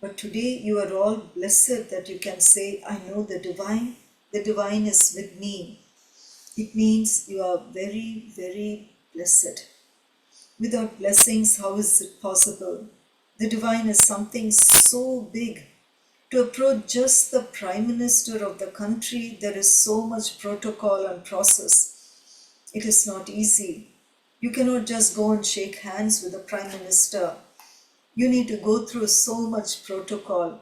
But today you are all blessed that you can say, I know the divine is with me. It means you are very, very blessed. Without blessings, how is it possible? The divine is something so big. To approach just the Prime Minister of the country, there is so much protocol and process. It is not easy. You cannot just go and shake hands with the Prime Minister. You need to go through so much protocol,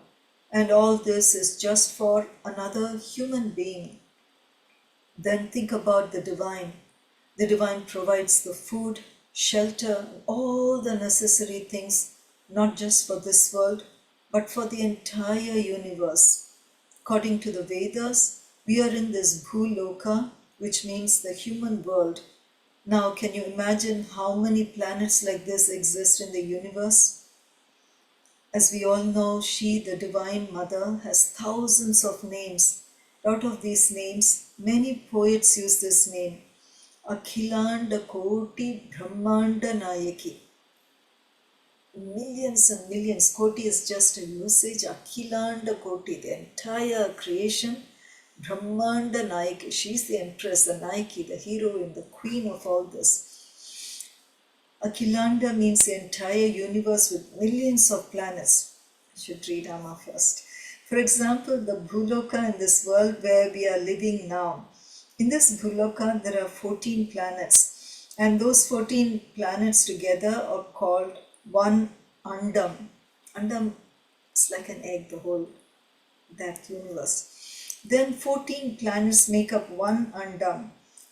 and all this is just for another human being. Then think about the divine. The divine provides the food, shelter, all the necessary things, not just for this world, but for the entire universe. According to the Vedas, we are in this bhuloka, which means the human world. Now, can you imagine how many planets like this exist in the universe? As we all know, she, the Divine Mother, has thousands of names. Out of these names, many poets use this name. Akhilanda Koti Brahmanda Nayaki. Millions and millions. Koti is just a usage. Akhilanda Koti, the entire creation. Brahmanda Nayaki. She's the empress, the Nayaki, the heroine, the queen of all this. Akhilanda means the entire universe with millions of planets. I should read Amma first. For example, the Bhuloka in this world where we are living now. In this Bhuloka, there are 14 planets. And those 14 planets together are called one Andam. Andam is like an egg, the whole, that universe. Then 14 planets make up one Andam.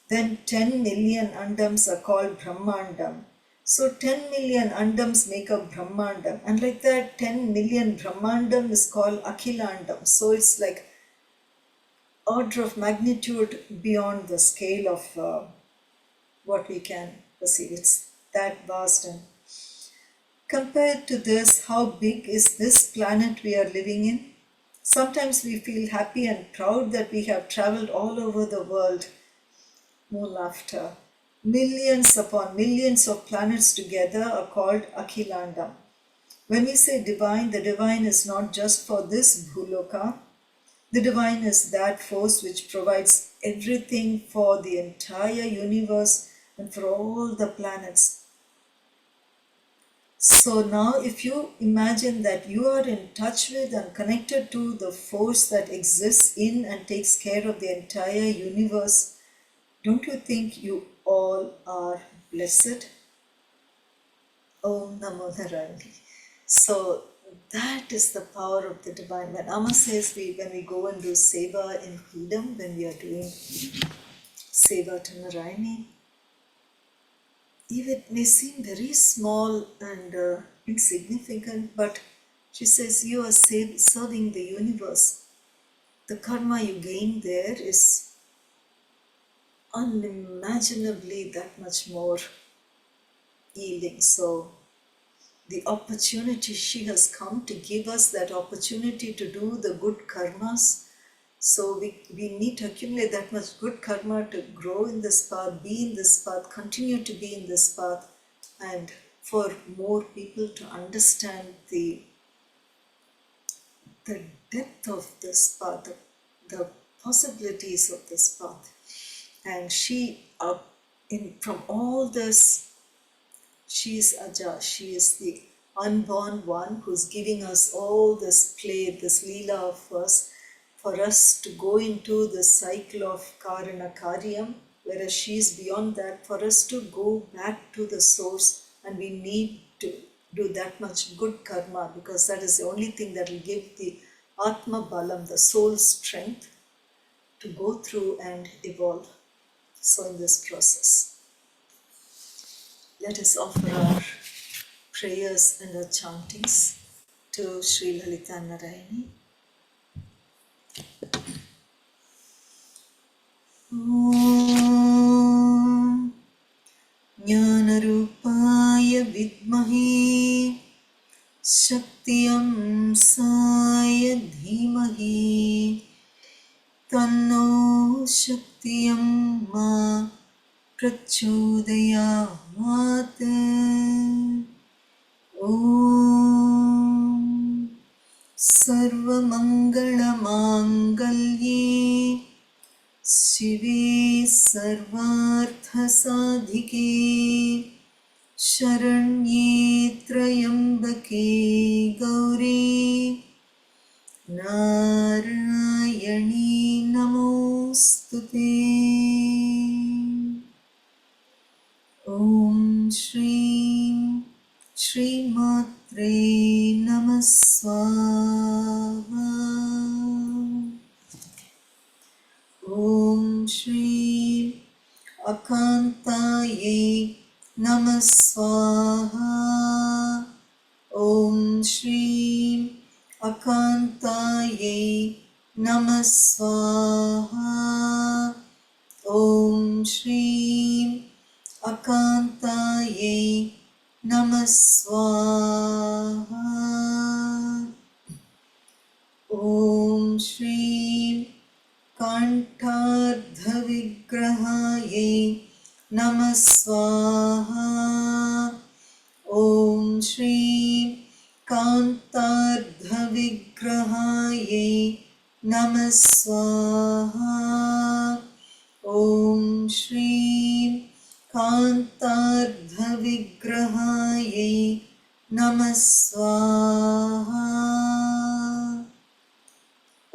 Then 10 million Andams are called Brahmandam. So 10 million Andams make up Brahmandam. And like that, 10 million Brahmandam is called Akhilandam. So it's like order of magnitude beyond the scale of what we can perceive. It's that vast. And compared to this, how big is this planet we are living in? Sometimes we feel happy and proud that we have traveled all over the world. No laughter. Millions upon millions of planets together are called Akhilandam. When we say divine, the divine is not just for this Bhuloka. The divine is that force which provides everything for the entire universe and for all the planets. So now if you imagine that you are in touch with and connected to the force that exists in and takes care of the entire universe, don't you think you all are blessed? Om Namo Narayana. So that is the power of the divine. When Amma says when we go and do Seva in freedom, when we are doing Seva to Narayani, even it may seem very small and insignificant, but she says you are serving the universe. The karma you gain there is unimaginably that much more yielding. So the opportunity, she has come to give us that opportunity to do the good karmas. So we need to accumulate that much good karma to grow in this path, be in this path, continue to be in this path, and for more people to understand the depth of this path, the possibilities of this path. And she, from all this, she is Aja, she is the unborn one who's giving us all this play, this Leela of us, for us to go into the cycle of kārya kāryam, whereas she is beyond that, for us to go back to the source, and we need to do that much good karma, because that is the only thing that will give the Atma Balam, the soul strength, to go through and evolve. So in this process, let us offer our prayers and our chantings to Sri Lalitha Narayani. Om Jnanarupaya Vidmahi Shaktiyam Saya Dhimahi Tanno Shaktiyam Ma Prachodayat. Om Sarvamangala Mangalye Śivē Sarvārtha-sadhike Śaranyē Trayambake Gaurī Narayani Namostute. Matre namah swaha. Om Śreem akāntāyai namah swaha. Om Śreem akāntāyai namah swaha. Om Śreem akāntāyai namah swaha. Om Śreem kānt'ārdha vigrahāyai namah swaha. Om Śreem kānt'ārdha vigrahāyai namah swaha. Om Śreem kānt'ārdha vigrahāyai namah swaha.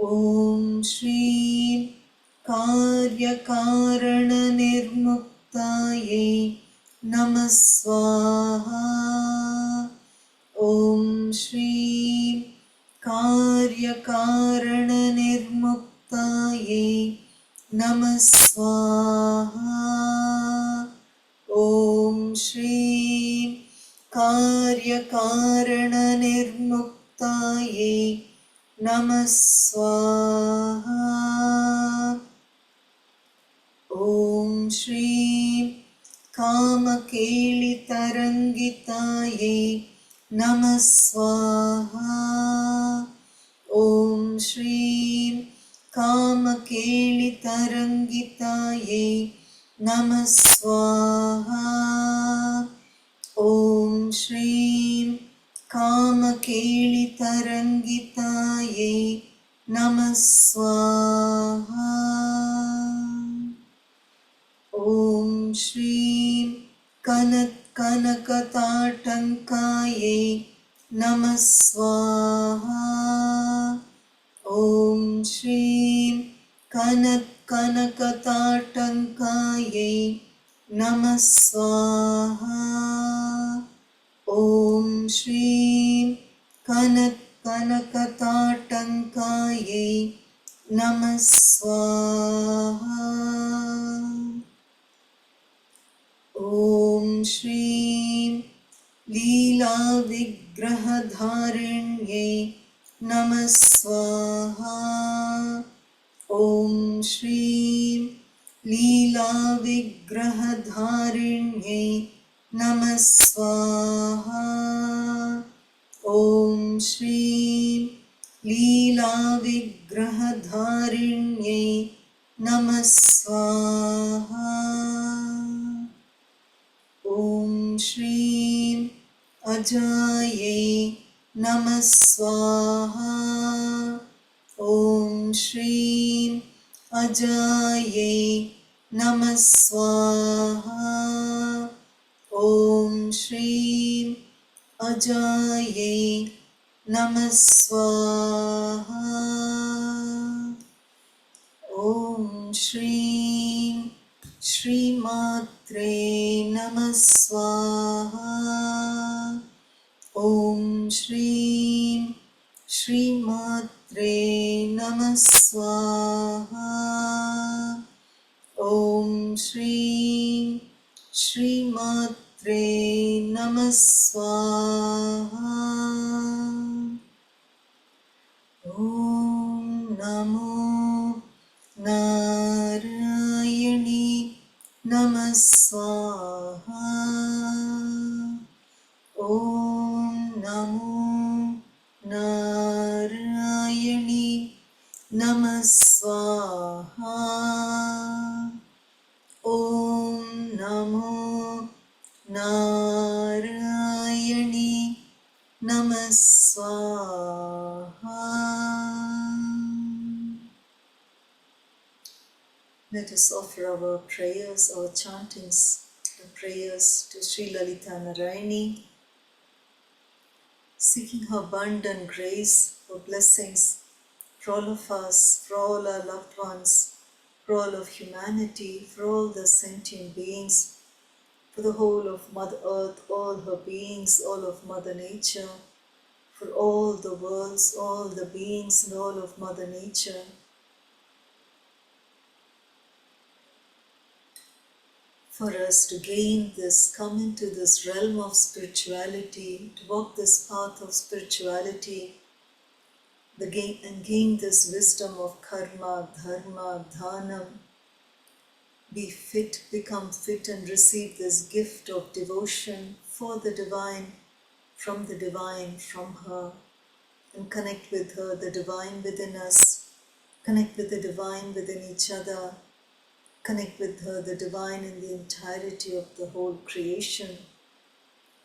Om Śreem kārya kāraṇa nirmuktāyai namah swaha. Om Śreem kārya kāraṇa nirmuktāyai namah swaha. Om Śreem kārya kāraṇa nirmuktāyai namah swaha. Om Śreem kāma kēli taraṅgitāyai namah swaha. Om Śreem kāma kēli taraṅgitāyai namah swaha. Om Śreem kāma kēli taraṅgitāyai namah swaha. Om Śreem kanat kanaka tāṭaṅkāyai namah swaha. Om Śreem kanat kanaka tāṭaṅkāyai namah swaha. Om Śreem kanat kanaka tāṭaṅkāyai namah swaha. Om Śreem līlā vigrahādhāriņyai namah swaha. Om Śreem līlā vigrahādhāriņyai namah swaha. Om Śreem līlā vigrahādhāriņyai namah swaha. Om Śreem ajāyai namah swaha. Om Śreem ajāyai namah swaha. Om Śreem ajāyai namah swaha. Om Śreem Shri Matre namah swaha. Om Śreem Shri Matre namah swaha. Om Śreem Shri Matre namah swaha. Om Namo Narayani namah swaha. Om Namo Narayani namah swaha. Om Namo Narayani namah swaha. Let us offer our prayers, our chantings, the prayers to Sri Lalitha Narayani, seeking her abundant grace, her blessings for all of us, for all our loved ones, for all of humanity, for all the sentient beings, for the whole of Mother Earth, all her beings, all of Mother Nature, for all the worlds, all the beings and all of Mother Nature. For us to gain this, come into this realm of spirituality, to walk this path of spirituality, and gain this wisdom of karma, dharma, dhanam, be fit, become fit and receive this gift of devotion for the divine, from her, and connect with her, the divine within us, connect with the divine within each other, connect with her, the divine in the entirety of the whole creation,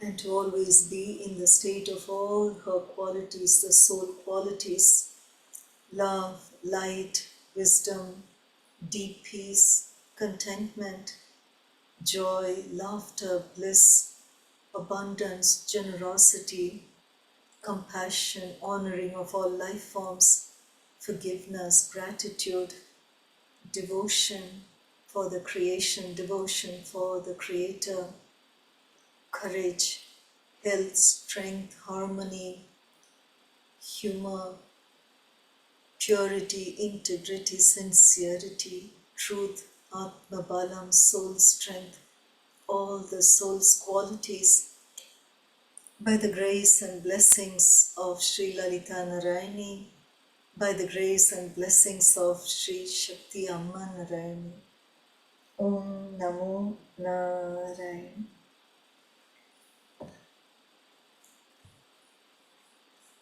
and to always be in the state of all her qualities, the soul qualities, love, light, wisdom, deep peace, contentment, joy, laughter, bliss, abundance, generosity, compassion, honoring of all life forms, forgiveness, gratitude, devotion for the creation, devotion for the Creator, courage, health, strength, harmony, humor, purity, integrity, sincerity, truth, atma balam, soul strength, all the soul's qualities, by the grace and blessings of Sri Lalitha Narayani, by the grace and blessings of Sri Shakti Amma Narayani. Om Namo Narayana.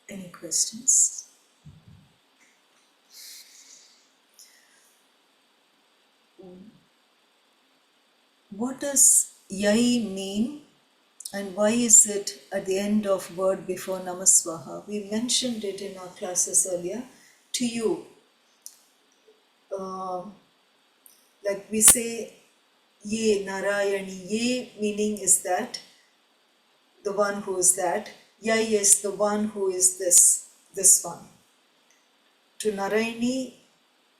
Any questions? What does yai mean, and why is it at the end of word before namah swaha? We mentioned it in our classes earlier. To you, like we say, ye narayani, ye meaning is that, the one who is that. Yai is the one who is this one. To Narayani,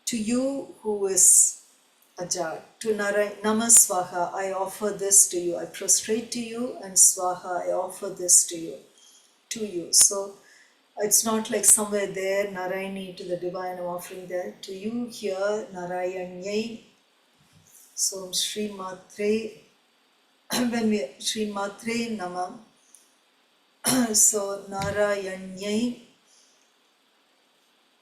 to you who is Ajar. To namah swaha, I offer this to you. I prostrate to you, and swaha, I offer this to you. So it's not like somewhere there, Narayani to the divine, I'm offering that. To you here, Narayanyai. So Sri Matre, when we Sri Matre Namam, so Narayanyai,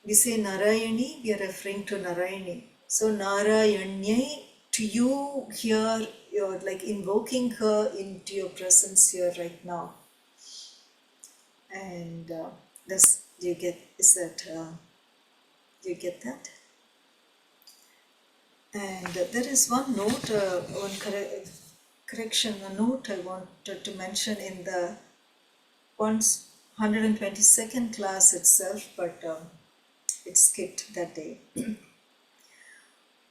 we say Narayani, we are referring to Narayani. So Narayanyai, to you here, you're like invoking her into your presence here right now. And do you get that? And there is one note, one correction, a note I wanted to mention in the 122nd class itself, but it skipped that day.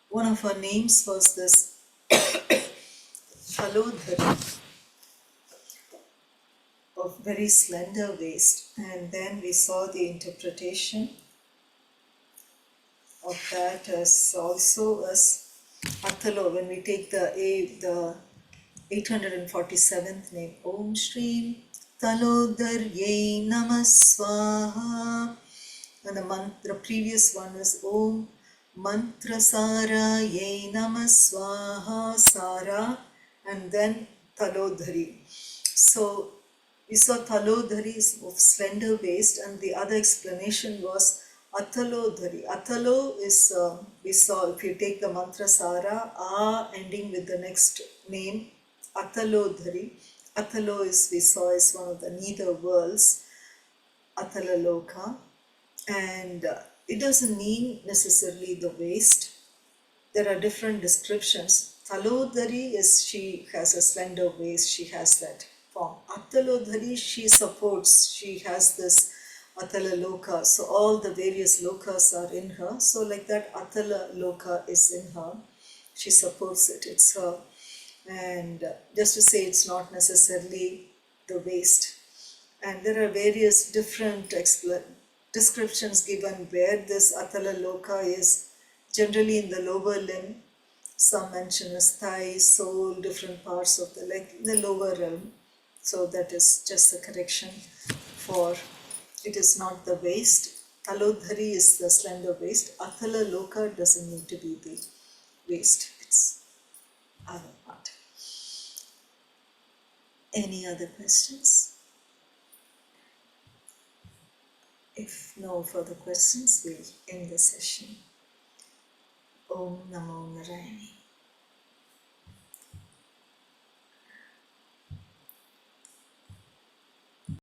One of her names was this Salutations, of very slender waist, and then we saw the interpretation of that as also as Atalo, when we take the 847th name, Om Śreem Talodharyai namah swaha, and the previous one was Om Mantrasarayai namah swaha, Sara, and then Talodhari. So we saw Talodhari is of slender waist, and the other explanation was Atalodhari. Atalo is, we saw, if you take the mantra Sara, A ending with the next name, Atalodhari. Atalo is, we saw, is one of the nether worlds, Atalaloka. And it doesn't mean necessarily the waist. There are different descriptions. Talodhari is, she has a slender waist, she has that form. Atalodhari, she supports, she has this Atala Loka, so all the various lokas are in her. So like that, Atala Loka is in her. She supports it, it's her. And just to say, it's not necessarily the waist. And there are various different descriptions given where this Atala Loka is, generally in the lower limb. Some mention as thigh, sole, different parts of the leg, the lower realm. So that is just a correction for, it is not the waist. Talodhari is the slender waist. Athala Loka doesn't need to be the waist. It's other part. Any other questions? If no further questions, we'll end the session. Om Namo Narayani.